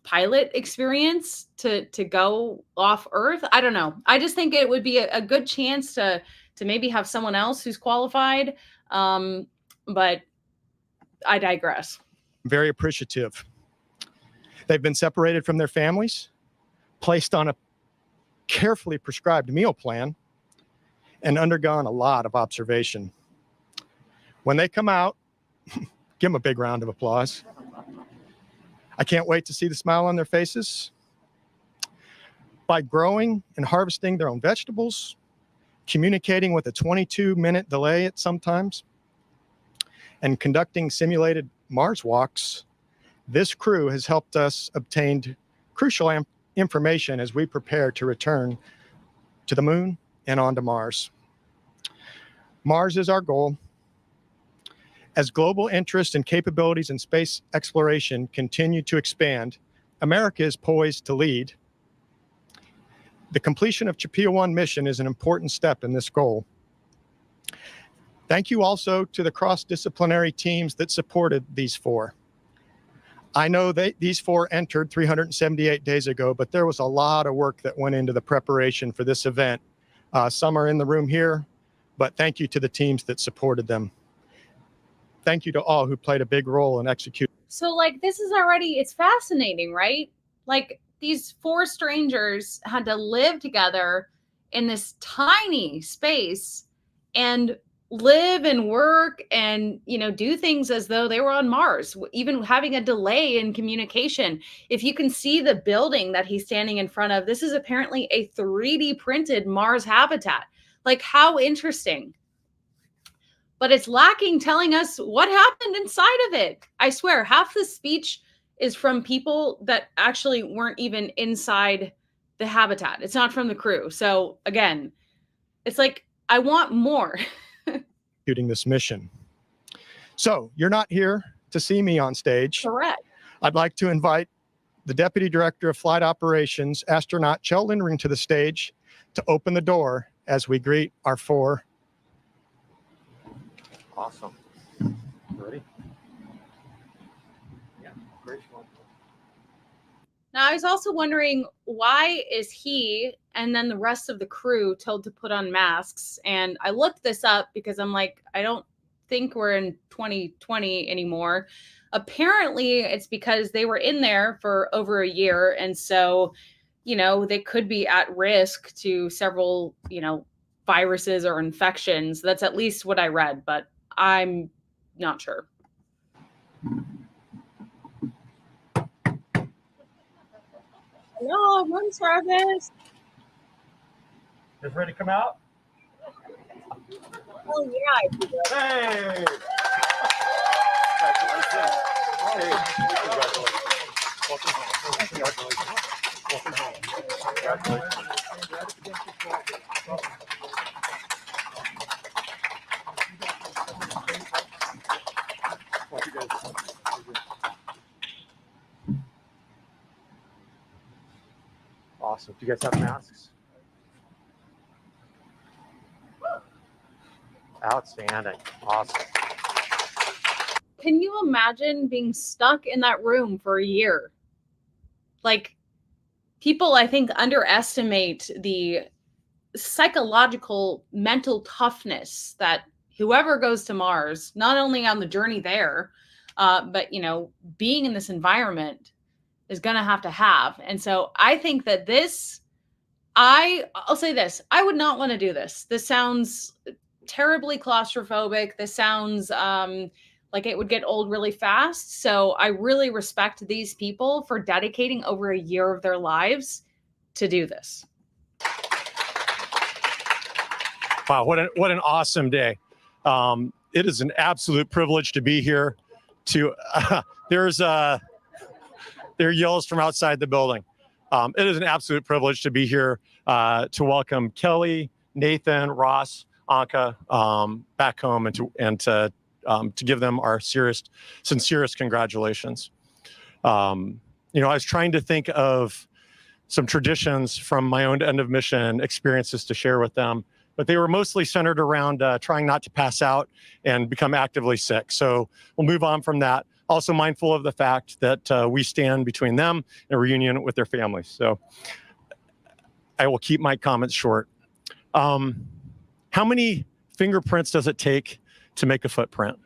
pilot experience to go off Earth? I don't know. I just think it would be a good chance to maybe have someone else who's qualified. But I digress. Very appreciative. They've been separated from their families, placed on a carefully prescribed meal plan, and undergone a lot of observation. When they come out, give them a big round of applause. I can't wait to see the smile on their faces. By growing and harvesting their own vegetables, communicating with a 22-minute delay at sometimes, and conducting simulated Mars walks, this crew has helped us obtain crucial information as we prepare to return to the moon and onto Mars. Mars is our goal. As global interest and capabilities in space exploration continue to expand, America is poised to lead. The completion of CHAPEA 1 mission is an important step in this goal. Thank you also to the cross-disciplinary teams that supported these 4. I know that these 4 entered 378 days ago, but there was a lot of work that went into the preparation for this event. Some are in the room here, but thank you to the teams that supported them. Thank you to all who played a big role in executing. So like, this is already, it's fascinating, right? Like, these 4 strangers had to live together in this tiny space and live and work and, you know, do things as though they were on Mars, even having a delay in communication. If you can see the building that he's standing in front of, this is apparently a 3D printed Mars habitat. Like, how interesting. But it's lacking telling us what happened inside of it. I swear, half the speech is from people that actually weren't even inside the habitat. It's not from the crew. So again, it's like, I want more. Executing this mission. So you're not here to see me on stage. Correct. I'd like to invite the Deputy Director of Flight Operations, astronaut Kjell Lindring, to the stage to open the door as we greet our 4. Awesome. Ready? Yeah, great one. Now, I was also wondering, why is he and then the rest of the crew told to put on masks? And I looked this up because I'm like, I don't think we're in 2020 anymore. Apparently, it's because they were in there for over a year. And so, you know, they could be at risk to several, you know, viruses or infections. That's at least what I read, but I'm not sure. Hello, room service. Just ready to come out? Oh, yeah. Hey! Awesome. Do you guys have masks? Outstanding. Awesome. Can you imagine being stuck in that room for a year? Like, people, I think, underestimate the psychological, mental toughness that whoever goes to Mars, not only on the journey there, but, you know, being in this environment is going to have. And so I think that I'll say this, I would not want to do this. This sounds terribly claustrophobic. This sounds like it would get old really fast. So I really respect these people for dedicating over a year of their lives to do this. Wow, what an awesome day. It is an absolute privilege to be here. There are yells from outside the building. It is an absolute privilege to be here to welcome Kelly, Nathan, Ross, Anka back home and to give them our sincerest congratulations. You know, I was trying to think of some traditions from my own end of mission experiences to share with them, but they were mostly centered around trying not to pass out and become actively sick. So we'll move on from that. Also mindful of the fact that we stand between them and a reunion with their families. So I will keep my comments short. How many fingerprints does it take to make a footprint?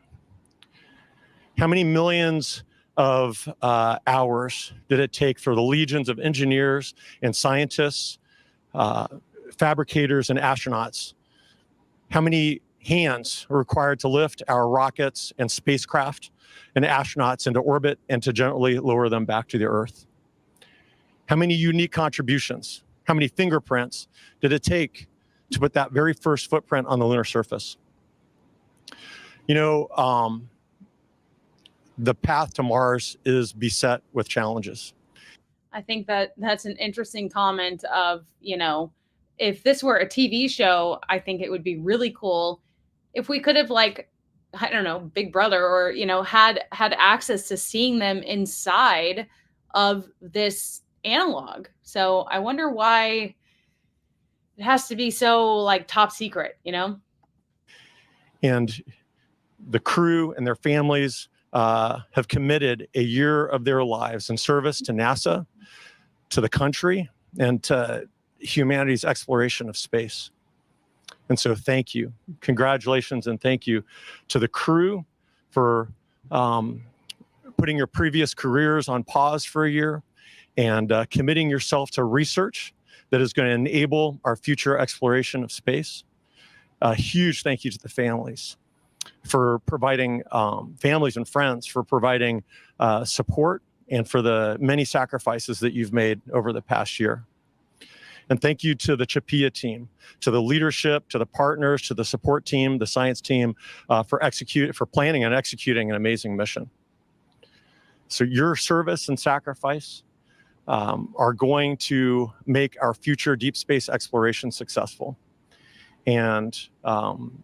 How many millions of hours did it take for the legions of engineers and scientists, fabricators and astronauts? How many hands are required to lift our rockets and spacecraft and astronauts into orbit and to gently lower them back to the Earth? How many unique contributions, how many fingerprints did it take to put that very first footprint on the lunar surface? You know, the path to Mars is beset with challenges. I think that's an interesting comment of, you know, if this were a TV show, I think it would be really cool if we could have, like, I don't know, Big Brother, or, you know, had access to seeing them inside of this analog. So I wonder why it has to be so, like, top secret, you know? And the crew and their families have committed a year of their lives in service to NASA, to the country, and to humanity's exploration of space. And so thank you, congratulations, and thank you to the crew for putting your previous careers on pause for a year and committing yourself to research that is going to enable our future exploration of space. A huge thank you to the families for providing, families and friends for providing support and for the many sacrifices that you've made over the past year. And thank you to the CHAPEA team, to the leadership, to the partners, to the support team, the science team, for planning and executing an amazing mission. So your service and sacrifice are going to make our future deep space exploration successful. And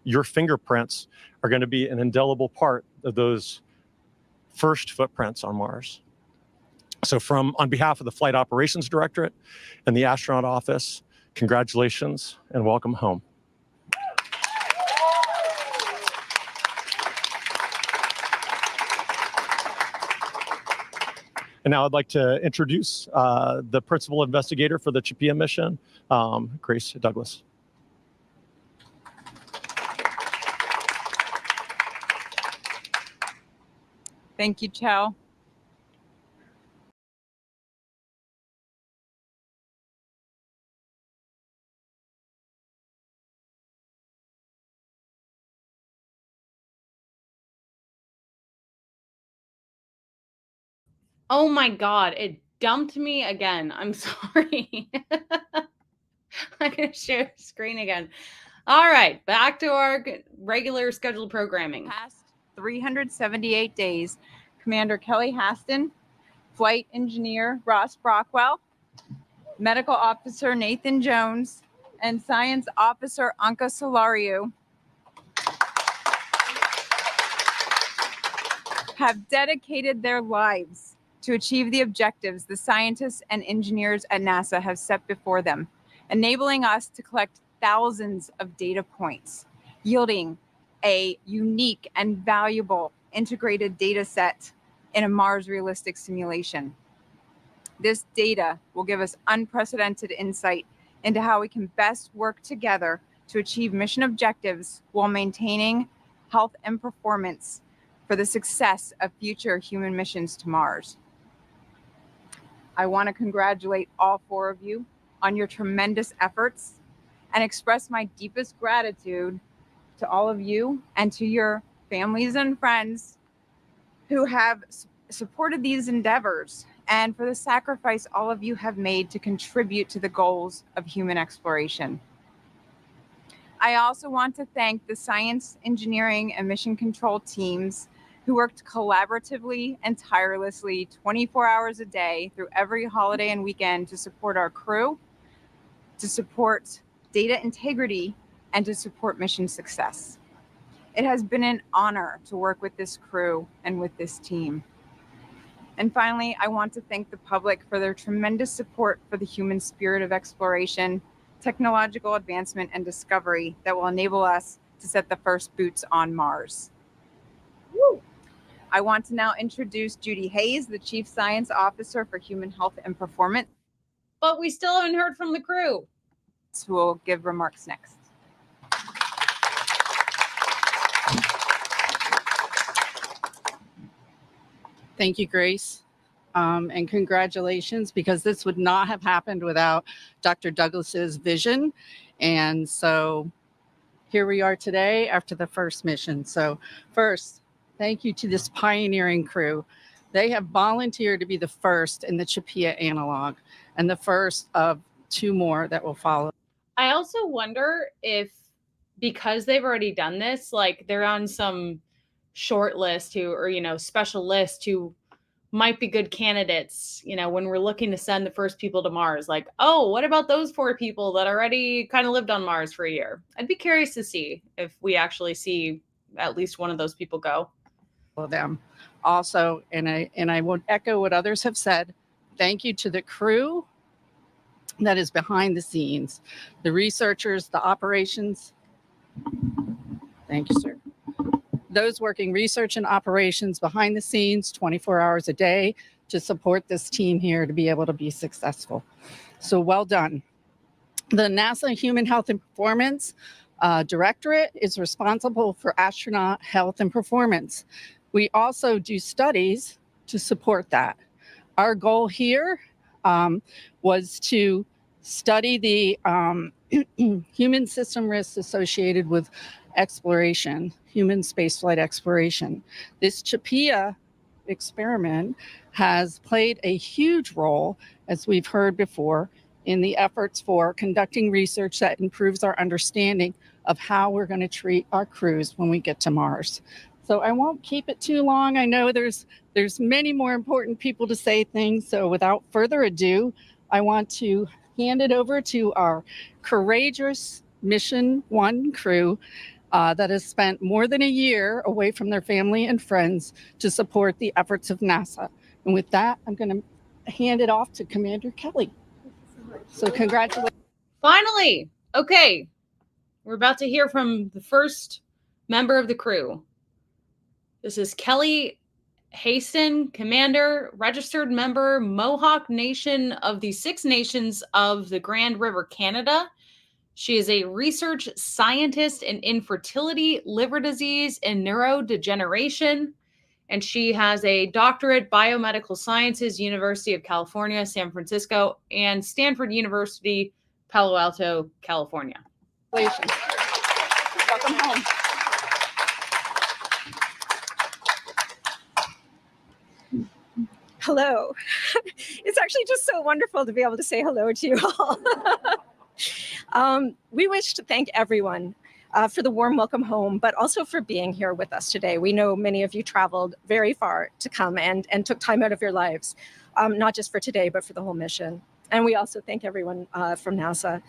your fingerprints are going to be an indelible part of those first footprints on Mars. So on behalf of the Flight Operations Directorate and the Astronaut Office, congratulations and welcome home. And now I'd like to introduce the Principal Investigator for the CHAPEA mission, Grace Douglas. Thank you, Chow. Oh my God, it dumped me again. I'm sorry. I'm going to share the screen again. All right, back to our regular scheduled programming. Past 378 days, Commander Kelly Haston, Flight Engineer Ross Brockwell, Medical Officer Nathan Jones, and Science Officer Anka Solariu have dedicated their lives to achieve the objectives the scientists and engineers at NASA have set before them, enabling us to collect thousands of data points, yielding a unique and valuable integrated data set in a Mars realistic simulation. This data will give us unprecedented insight into how we can best work together to achieve mission objectives while maintaining health and performance for the success of future human missions to Mars. I want to congratulate all 4 of you on your tremendous efforts and express my deepest gratitude to all of you and to your families and friends who have supported these endeavors and for the sacrifice all of you have made to contribute to the goals of human exploration. I also want to thank the science, engineering, and mission control teams who worked collaboratively and tirelessly 24 hours a day through every holiday and weekend to support our crew, to support data integrity, and to support mission success. It has been an honor to work with this crew and with this team. And finally, I want to thank the public for their tremendous support for the human spirit of exploration, technological advancement, and discovery that will enable us to set the first boots on Mars. Woo! I want to now introduce Judy Hayes, the Chief Science Officer for Human Health and Performance. But we still haven't heard from the crew, who will give remarks next. Thank you, Grace, and congratulations, because this would not have happened without Dr. Douglas's vision. And so here we are today after the first mission. So first, thank you to this pioneering crew. They have volunteered to be the first in the CHAPEA analog and the first of 2 more that will follow. I also wonder if, because they've already done this, like they're on some short list or special list who might be good candidates, when we're looking to send the first people to Mars, like, oh, what about those 4 people that already kind of lived on Mars for a year? I'd be curious to see if we actually see at least one of those people go. Them also, and I would echo what others have said. Thank you to the crew that is behind the scenes, the researchers, the operations. Thank you, sir. Those working research and operations behind the scenes 24 hours a day to support this team here to be able to be successful. So well done. The NASA Human Health and Performance Directorate is responsible for astronaut health and performance. We also do studies to support that. Our goal here was to study the human system risks associated with exploration, human spaceflight exploration. This CHAPEA experiment has played a huge role, as we've heard before, in the efforts for conducting research that improves our understanding of how we're going to treat our crews when we get to Mars. So I won't keep it too long. I know there's many more important people to say things. So without further ado, I want to hand it over to our courageous Mission 1 crew that has spent more than a year away from their family and friends to support the efforts of NASA. And with that, I'm going to hand it off to Commander Kelly. So congratulations. Finally, okay, we're about to hear from the first member of the crew. This is Kelly Haston, Commander, Registered Member, Mohawk Nation of the 6 Nations of the Grand River, Canada. She is a research scientist in infertility, liver disease, and neurodegeneration. And she has a doctorate biomedical sciences, University of California, San Francisco, and Stanford University, Palo Alto, California. Congratulations. Welcome home. Hello. It's actually just so wonderful to be able to say hello to you all. We wish to thank everyone for the warm welcome home, but also for being here with us today. We know many of you traveled very far to come and took time out of your lives, not just for today, but for the whole mission. And we also thank everyone from NASA.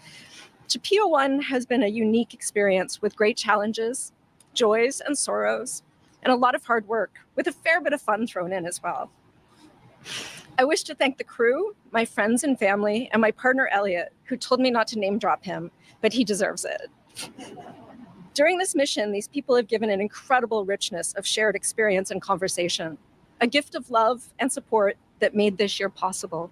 CHAPEA 1 has been a unique experience with great challenges, joys and sorrows, and a lot of hard work, with a fair bit of fun thrown in as well. I wish to thank the crew, my friends and family, and my partner Elliot, who told me not to name drop him, but he deserves it. During this mission, these people have given an incredible richness of shared experience and conversation, a gift of love and support that made this year possible.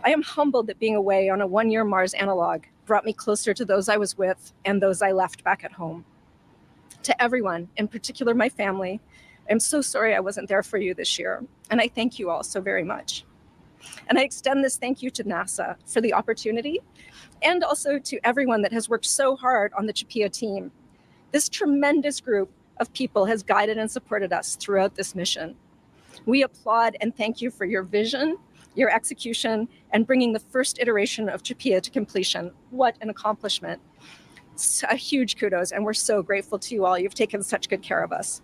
I am humbled that being away on a one-year Mars analog brought me closer to those I was with and those I left back at home. To everyone, in particular my family, I'm so sorry I wasn't there for you this year, and I thank you all so very much. And I extend this thank you to NASA for the opportunity, and also to everyone that has worked so hard on the CHAPEA team. This tremendous group of people has guided and supported us throughout this mission. We applaud and thank you for your vision, your execution, and bringing the first iteration of CHAPEA to completion. What an accomplishment. It's a huge kudos, and we're so grateful to you all. You've taken such good care of us.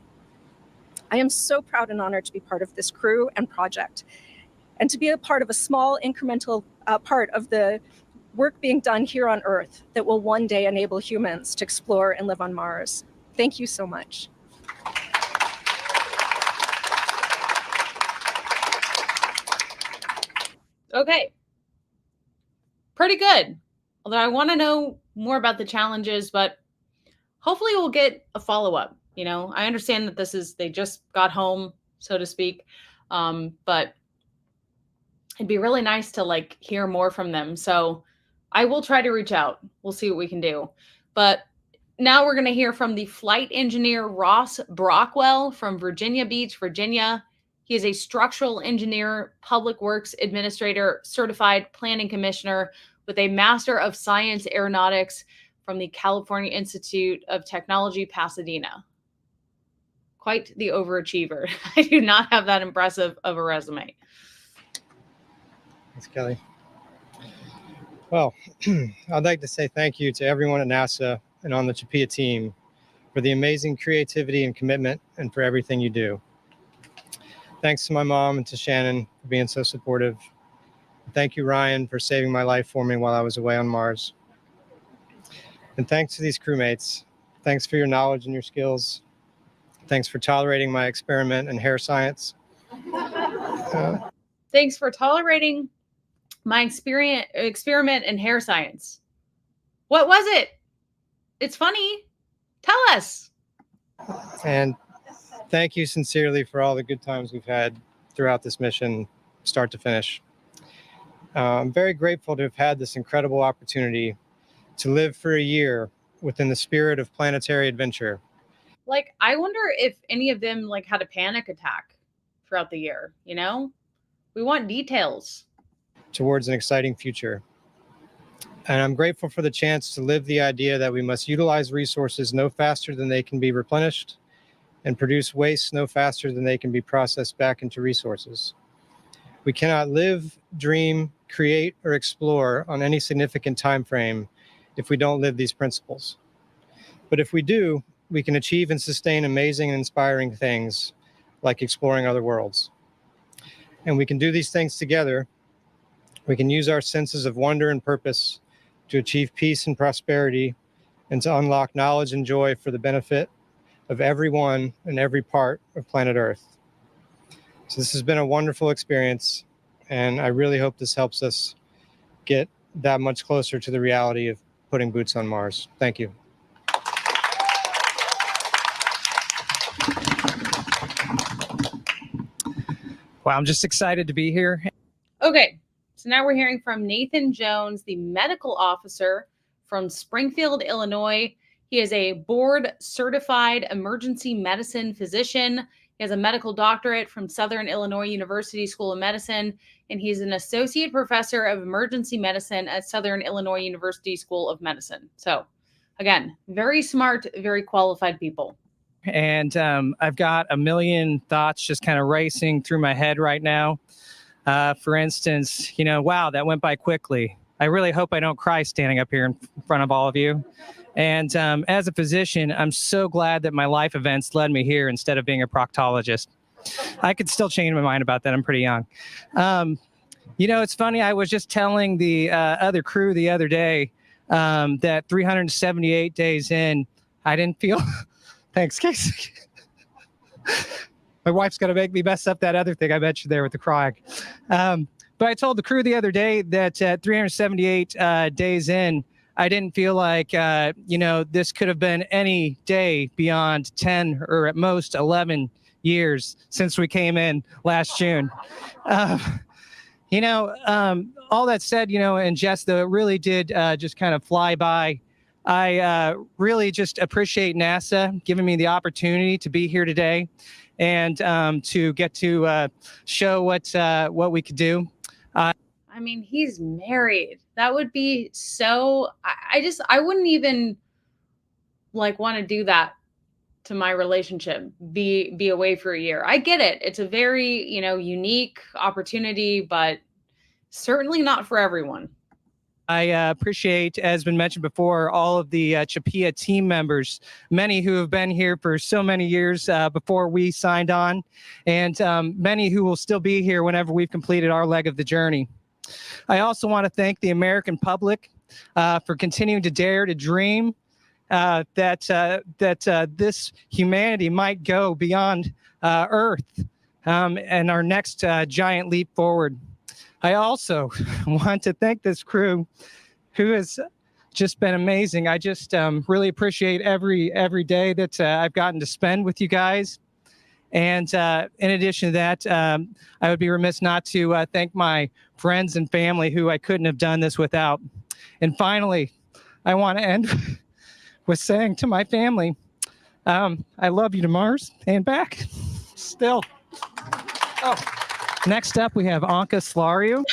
I am so proud and honored to be part of this crew and project, and to be a part of a small incremental part of the work being done here on Earth that will one day enable humans to explore and live on Mars. Thank you so much. Okay. Pretty good. Although I want to know more about the challenges, but hopefully we'll get a follow-up. You know, I understand that they just got home, so to speak. But it'd be really nice to like hear more from them. So I will try to reach out. We'll see what we can do. But now we're going to hear from the flight engineer, Ross Brockwell from Virginia Beach, Virginia. He is a structural engineer, public works administrator, certified planning commissioner with a Master of Science Aeronautics from the California Institute of Technology, Pasadena. Quite the overachiever. I do not have that impressive of a resume. Thanks, Kelly. Well, I'd like to say thank you to everyone at NASA and on the CHAPEA team for the amazing creativity and commitment and for everything you do. Thanks to my mom and to Shannon for being so supportive. Thank you, Ryan, for saving my life for me while I was away on Mars. And thanks to these crewmates. Thanks for your knowledge and your skills. Thanks for tolerating my experiment in hair science. Thanks for tolerating my experiment in hair science. What was it? It's funny. Tell us. And thank you sincerely for all the good times we've had throughout this mission, start to finish. I'm very grateful to have had this incredible opportunity to live for a year within the spirit of planetary adventure. Like, I wonder if any of them like had a panic attack throughout the year, you know? We want details. Towards an exciting future. And I'm grateful for the chance to live the idea that we must utilize resources no faster than they can be replenished and produce waste no faster than they can be processed back into resources. We cannot live, dream, create, or explore on any significant time frame if we don't live these principles. But if we do, we can achieve and sustain amazing and inspiring things like exploring other worlds. And we can do these things together. We can use our senses of wonder and purpose to achieve peace and prosperity and to unlock knowledge and joy for the benefit of everyone and every part of planet Earth. So this has been a wonderful experience, and I really hope this helps us get that much closer to the reality of putting boots on Mars. Thank you. Wow, I'm just excited to be here. Okay, so now we're hearing from Nathan Jones, the medical officer from Springfield, Illinois. He is a board-certified emergency medicine physician. He has a medical doctorate from Southern Illinois University School of Medicine, and he's an associate professor of emergency medicine at Southern Illinois University School of Medicine. So, again, very smart, very qualified people. And I've got a million thoughts just kind of racing through my head right now. For instance, wow, that went by quickly. I really hope I don't cry standing up here in front of all of you. And as a physician, I'm so glad that my life events led me here instead of being a proctologist. I could still change my mind about that. I'm pretty young. It's funny. I was just telling the other crew the other day that 378 days in, I didn't feel... Thanks, Casey. My wife's going to make me mess up that other thing I mentioned there with the crying. But I told the crew the other day that 378 days in, I didn't feel like, this could have been any day beyond 10 or at most 11 years since we came in last June. All that said, and Jess, though, it really did just kind of fly by. I really just appreciate NASA giving me the opportunity to be here today and to get to show what we could do. I mean, he's married. That would be so, I wouldn't even like want to do that to my relationship, be away for a year. I get it. It's a very, unique opportunity, but certainly not for everyone. I appreciate, as been mentioned before, all of the CHAPEA team members, many who have been here for so many years before we signed on, and many who will still be here whenever we've completed our leg of the journey. I also want to thank the American public for continuing to dare to dream that this humanity might go beyond Earth and our next giant leap forward. I also want to thank this crew who has just been amazing. I just really appreciate every day that I've gotten to spend with you guys. And in addition to that, I would be remiss not to thank my friends and family who I couldn't have done this without. And finally, I want to end with saying to my family, I love you to Mars and back still. Oh. Next up, we have Anka Slariu.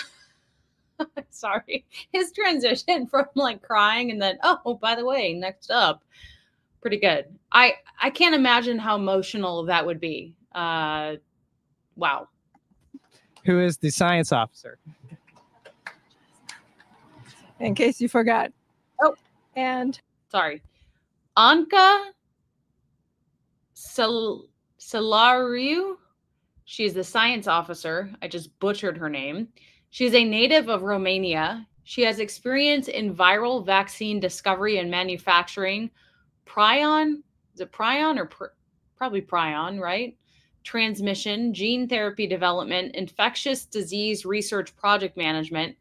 Sorry. His transition from like crying and then, oh, by the way, next up. Pretty good. I can't imagine how emotional that would be. Wow. Who is the science officer? In case you forgot. Oh, and sorry. Anka Salariu. She's the science officer. I just butchered her name. She's a native of Romania. She has experience in viral vaccine discovery and manufacturing, prion, is it prion or probably prion, right? Transmission, gene therapy development, infectious disease research project management.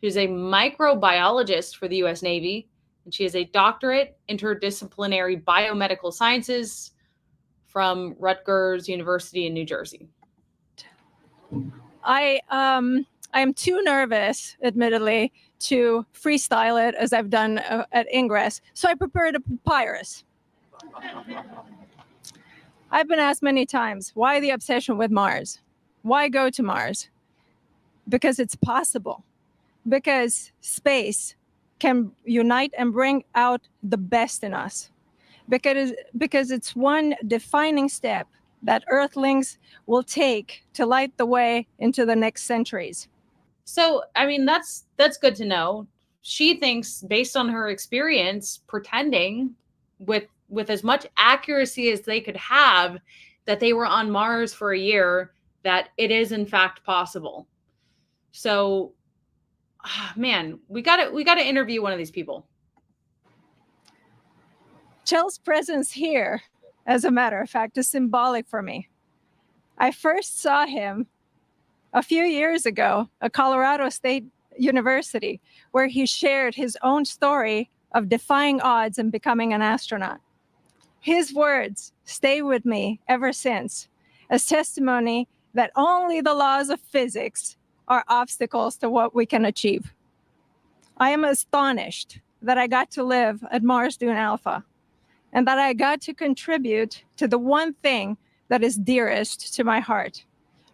She's a microbiologist for the U.S. Navy, and she has a doctorate interdisciplinary biomedical sciences from Rutgers University in New Jersey. I'm too nervous, admittedly, to freestyle it as I've done at Ingress, so I prepared a papyrus. I've been asked many times, why the obsession with Mars? Why go to Mars? Because it's possible. Because space can unite and bring out the best in us. Because it's one defining step that Earthlings will take to light the way into the next centuries. So, I mean, that's good to know. She thinks, based on her experience, pretending with as much accuracy as they could have, that they were on Mars for a year, that it is in fact possible. So, man, we gotta interview one of these people. Chel's presence here, as a matter of fact, is symbolic for me. I first saw him a few years ago at Colorado State University, where he shared his own story of defying odds and becoming an astronaut. His words stay with me ever since, as testimony that only the laws of physics are obstacles to what we can achieve. I am astonished that I got to live at Mars Dune Alpha, and that I got to contribute to the one thing that is dearest to my heart,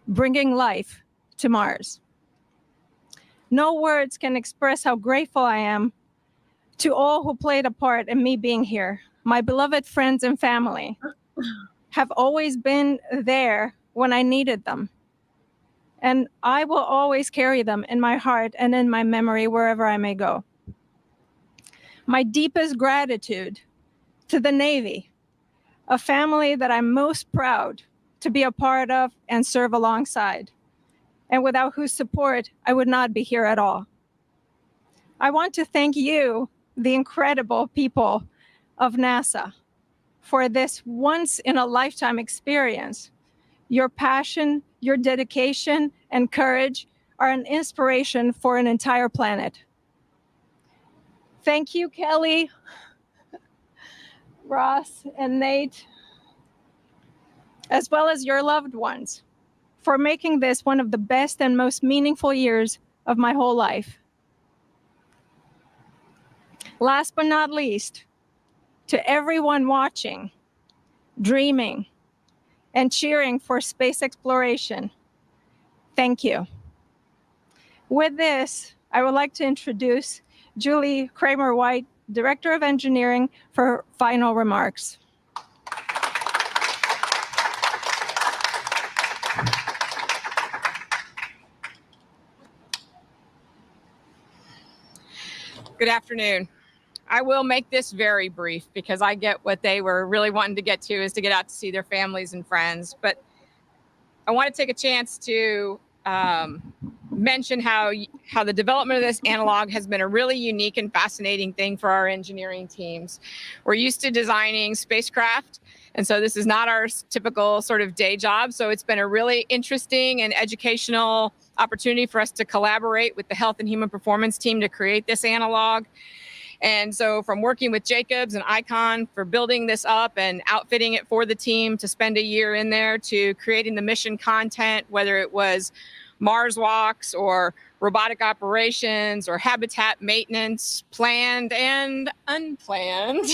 bringing life to Mars. No words can express how grateful I am to all who played a part in me being here. My beloved friends and family have always been there when I needed them. And I will always carry them in my heart and in my memory wherever I may go. My deepest gratitude to the Navy, a family that I'm most proud to be a part of and serve alongside, and without whose support I would not be here at all. I want to thank you, the incredible people of NASA, for this once-in-a-lifetime experience. Your passion, your dedication, and courage are an inspiration for an entire planet. Thank you, Kelly, Ross, and Nate, as well as your loved ones, for making this one of the best and most meaningful years of my whole life. Last but not least, to everyone watching, dreaming, and cheering for space exploration, thank you. With this, I would like to introduce Julie Kramer-White, Director of Engineering, for her final remarks. Good afternoon. I will make this very brief because I get what they were really wanting to get to is to get out to see their families and friends. But I want to take a chance to mention how the development of this analog has been a really unique and fascinating thing for our engineering teams. We're used to designing spacecraft, and so this is not our typical sort of day job. So it's been a really interesting and educational opportunity for us to collaborate with the Health and Human Performance team to create this analog. And so from working with Jacobs and Icon for building this up and outfitting it for the team to spend a year in there, to creating the mission content, whether it was Mars walks or robotic operations or habitat maintenance, planned and unplanned.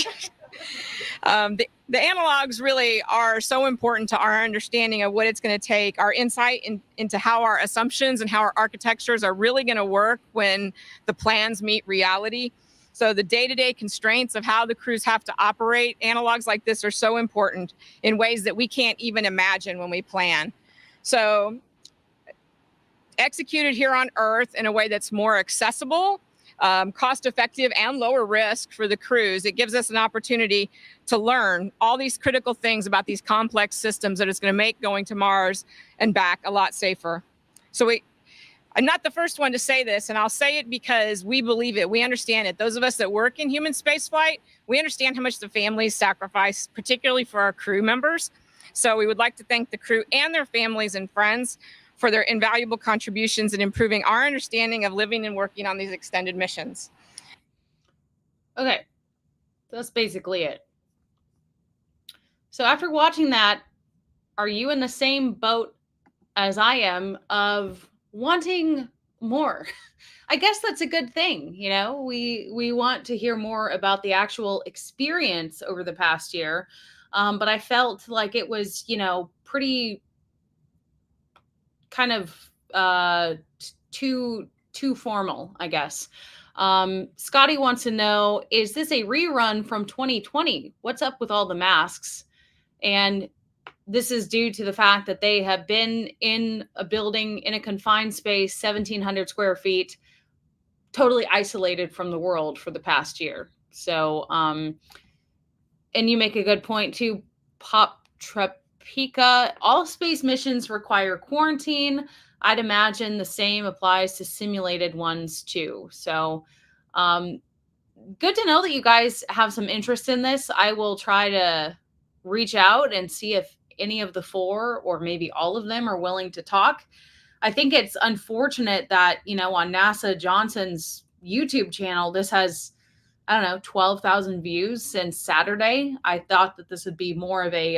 The analogs really are so important to our understanding of what it's going to take, our insight into how our assumptions and how our architectures are really going to work when the plans meet reality. So the day-to-day constraints of how the crews have to operate, analogs like this are so important in ways that we can't even imagine when we plan. So executed here on Earth in a way that's more accessible, cost-effective, and lower risk for the crews, it gives us an opportunity to learn all these critical things about these complex systems that it's going to make going to Mars and back a lot safer. So I'm not the first one to say this, and I'll say it because we believe it. We understand it. Those of us that work in human spaceflight, we understand how much the families sacrifice, particularly for our crew members. So we would like to thank the crew and their families and friends for their invaluable contributions in improving our understanding of living and working on these extended missions. Okay, that's basically it. So after watching that, are you in the same boat as I am of wanting more? I guess that's a good thing. You know, we want to hear more about the actual experience over the past year. But I felt like it was, you know, pretty kind of too formal, I guess. Scotty wants to know, is this a rerun from 2020? What's up with all the masks? And this is due to the fact that they have been in a building in a confined space, 1,700 square feet, totally isolated from the world for the past year. So, and you make a good point too, CHAPEA. All space missions require quarantine. I'd imagine the same applies to simulated ones too. So, good to know that you guys have some interest in this. I will try to reach out and see if any of the four or maybe all of them are willing to talk. I think it's unfortunate that, you know, on NASA Johnson's YouTube channel, this has, I don't know, 12,000 views since Saturday. I thought that this would be more of a,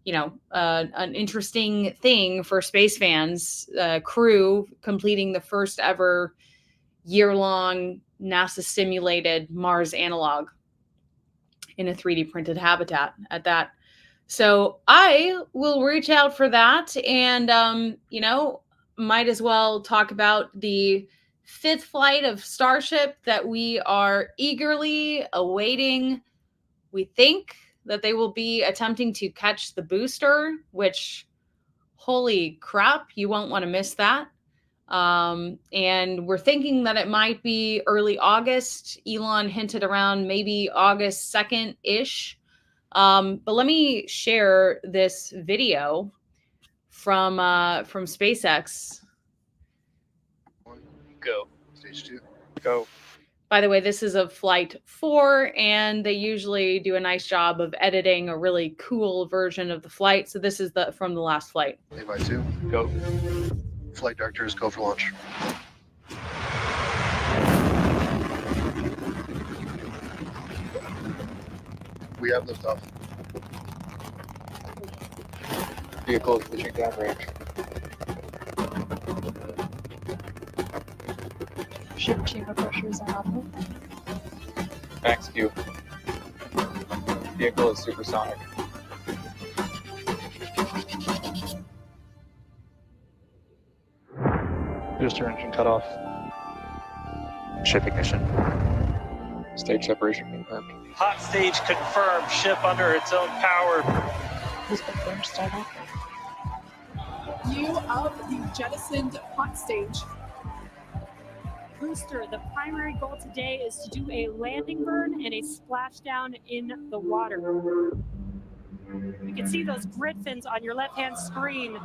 you know, an interesting thing for space fans, crew completing the first ever year-long NASA simulated Mars analog in a 3D printed habitat at that. So I will reach out for that, and, you know, might as well talk about the 5th flight of Starship that we are eagerly awaiting. We think that they will be attempting to catch the booster, which, holy crap, you won't want to miss that. And we're thinking that it might be early August. Elon hinted around maybe August 2nd-ish. But let me share this video from SpaceX. Go. Stage 2. Go. By the way, this is of Flight 4, and they usually do a nice job of editing a really cool version of the flight. So this is from the last flight. Levi 2. Go. Flight directors, go for launch. We have liftoff. Vehicle is reaching downrange. Ship chamber pressures are up. Max Q. Vehicle is supersonic. Booster engine cut off. Ship ignition. Stage separation confirmed. Hot stage confirmed. Ship under its own power. View of the jettisoned hot stage. Booster, the primary goal today is to do a landing burn and a splashdown in the water. You can see those grid fins on your left-hand screen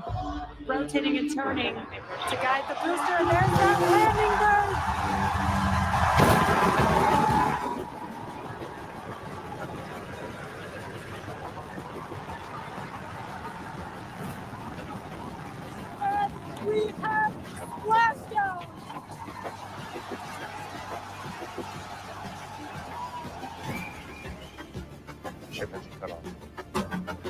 rotating and turning to guide the booster. There's that landing burn. And we have splashdown. Ship engine cut off.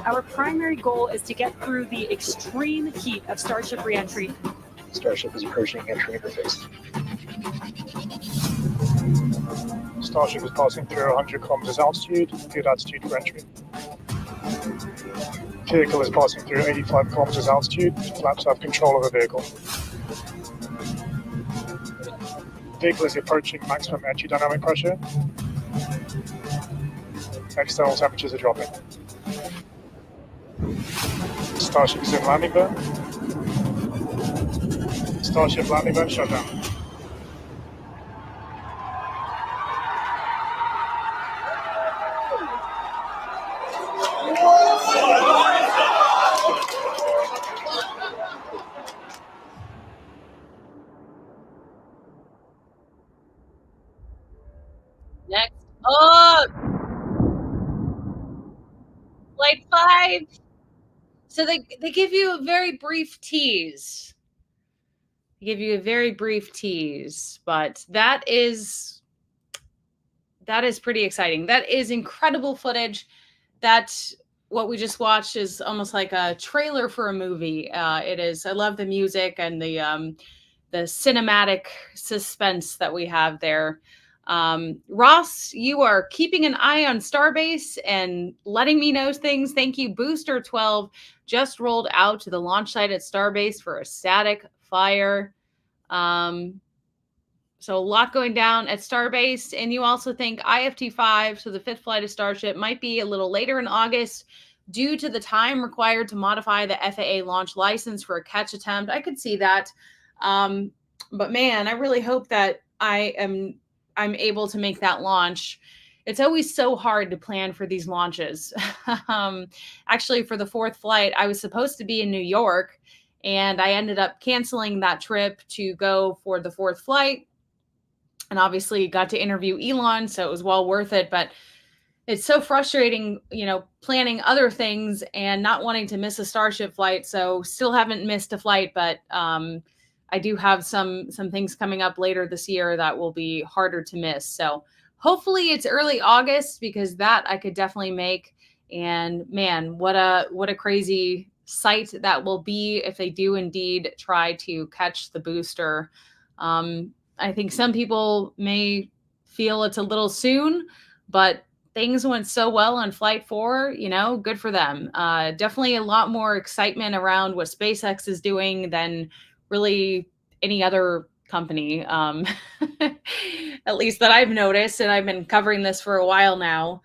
Our primary goal is to get through the extreme heat of Starship reentry. Starship is approaching entry interface. Starship is passing through 100 kilometers altitude, good altitude for entry. Vehicle is passing through 85 kilometers altitude, flaps have control of the vehicle. Vehicle is approaching maximum entry dynamic pressure. External temperatures are dropping. Starship is in landing burn. Starship landing burn shut down. Next up, Flight 5. So they give you a very brief tease. They give you a very brief tease, but that is pretty exciting. That is incredible footage. That what we just watched is almost like a trailer for a movie. It is. I love the music and the cinematic suspense that we have there. Ross, you are keeping an eye on Starbase and letting me know things. Thank you. Booster 12 just rolled out to the launch site at Starbase for a static fire. So a lot going down at Starbase. And you also think IFT-5, so the fifth flight of Starship, might be a little later in August due to the time required to modify the FAA launch license for a catch attempt. I could see that. But man, I really hope that I'm able to make that launch. It's always so hard to plan for these launches. Actually, for the fourth flight, I was supposed to be in New York, and I ended up canceling that trip to go for the fourth flight. And obviously got to interview Elon, so it was well worth it. But it's so frustrating, planning other things and not wanting to miss a Starship flight. So still haven't missed a flight, but I do have some things coming up later this year that will be harder to miss. So hopefully it's early August, because that I could definitely make. And man, what a crazy sight that will be if they do indeed try to catch the booster. I think some people may feel it's a little soon, but things went so well on Flight 4, good for them. Definitely a lot more excitement around what SpaceX is doing than really any other company, at least that I've noticed, and I've been covering this for a while now.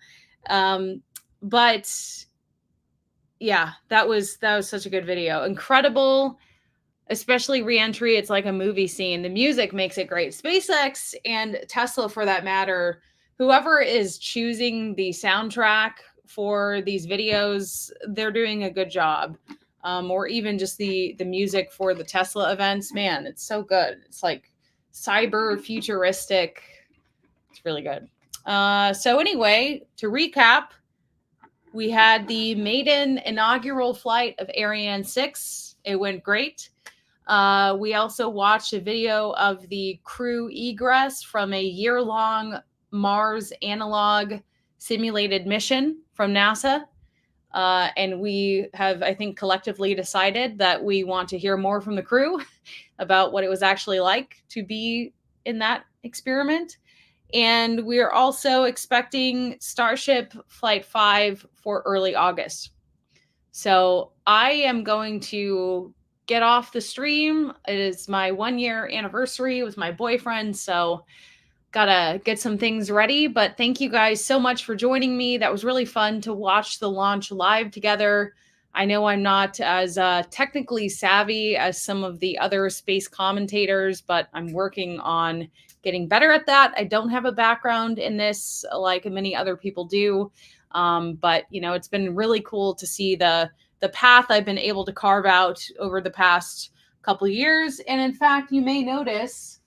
But yeah, that was such a good video. Incredible, especially re-entry. It's like a movie scene. The music makes it great. SpaceX and Tesla, for that matter, whoever is choosing the soundtrack for these videos, they're doing a good job. Or even just the music for the Tesla events. Man, it's so good. It's like cyber futuristic. It's really good. So anyway, to recap, we had the maiden inaugural flight of Ariane 6. It went great. We also watched a video of the crew egress from a year-long Mars analog simulated mission from NASA. And we have, I think, collectively decided that we want to hear more from the crew about what it was actually like to be in that experiment. And we are also expecting Starship Flight 5 for early August. So I am going to get off the stream. It is my 1-year anniversary with my boyfriend, so gotta get some things ready. But thank you guys so much for joining me. That was really fun to watch the launch live together. I know I'm not as technically savvy as some of the other space commentators, but I'm working on getting better at that. I don't have a background in this like many other people do. But you know, it's been really cool to see the path I've been able to carve out over the past couple of years. And in fact, you may notice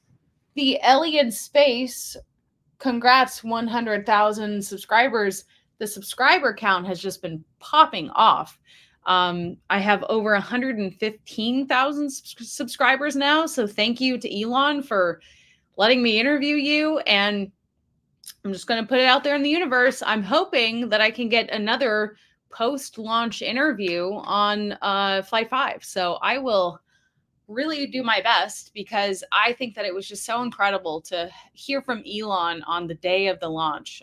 the Ellie in Space, congrats, 100,000 subscribers. The subscriber count has just been popping off. I have over 115,000 subscribers now. So thank you to Elon for letting me interview you. And I'm just going to put it out there in the universe. I'm hoping that I can get another post-launch interview on Flight 5. So I will really do my best, because I think that it was just so incredible to hear from Elon on the day of the launch.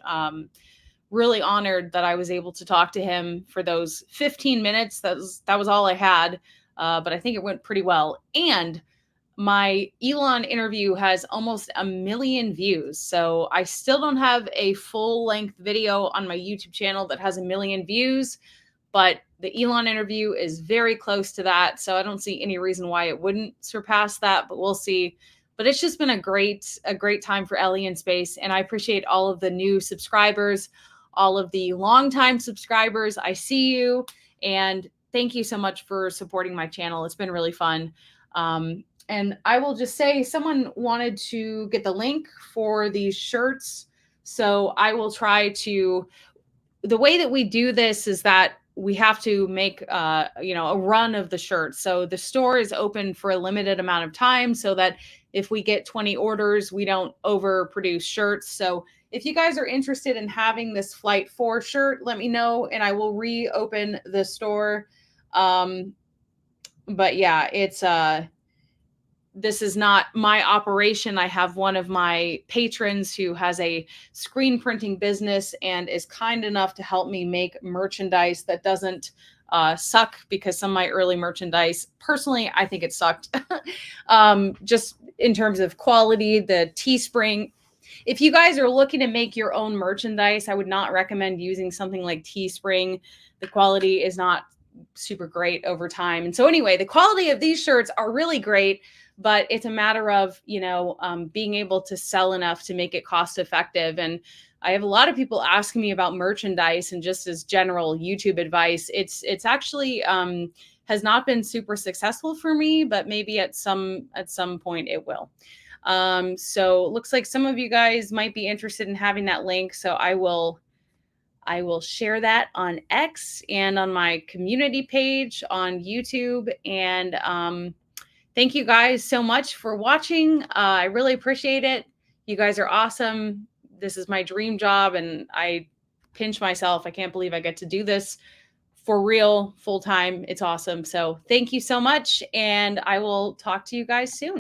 Really honored that I was able to talk to him for those 15 minutes. That was all I had, but I think it went pretty well. And my Elon interview has almost 1 million views. So I still don't have a full-length video on my YouTube channel that has 1 million views, but the Elon interview is very close to that. So I don't see any reason why it wouldn't surpass that, but we'll see. But it's just been a great time for Ellie in Space. And I appreciate all of the new subscribers, all of the longtime subscribers. I see you. And thank you so much for supporting my channel. It's been really fun. And I will just say, someone wanted to get the link for these shirts. So I will try to, the way that we do this is that we have to make, you know, a run of the shirts. So the store is open for a limited amount of time, so that if we get 20 orders, we don't overproduce shirts. So if you guys are interested in having this Flight 4 shirt, let me know and I will reopen the store. But yeah, it's, this is not my operation. I have one of my patrons who has a screen printing business and is kind enough to help me make merchandise that doesn't suck, because some of my early merchandise, personally, I think it sucked. Just in terms of quality, the Teespring. If you guys are looking to make your own merchandise, I would not recommend using something like Teespring. The quality is not super great over time. And so anyway, the quality of these shirts are really great, but it's a matter of, you know, being able to sell enough to make it cost effective. And I have a lot of people asking me about merchandise, and just as general YouTube advice, it's actually has not been super successful for me, but maybe at some point it will. So it looks like some of you guys might be interested in having that link. So I will share that on X and on my community page on YouTube. And thank you guys so much for watching. I really appreciate it. You guys are awesome. This is my dream job, and I pinch myself. I can't believe I get to do this for real, full time. It's awesome. So thank you so much, and I will talk to you guys soon.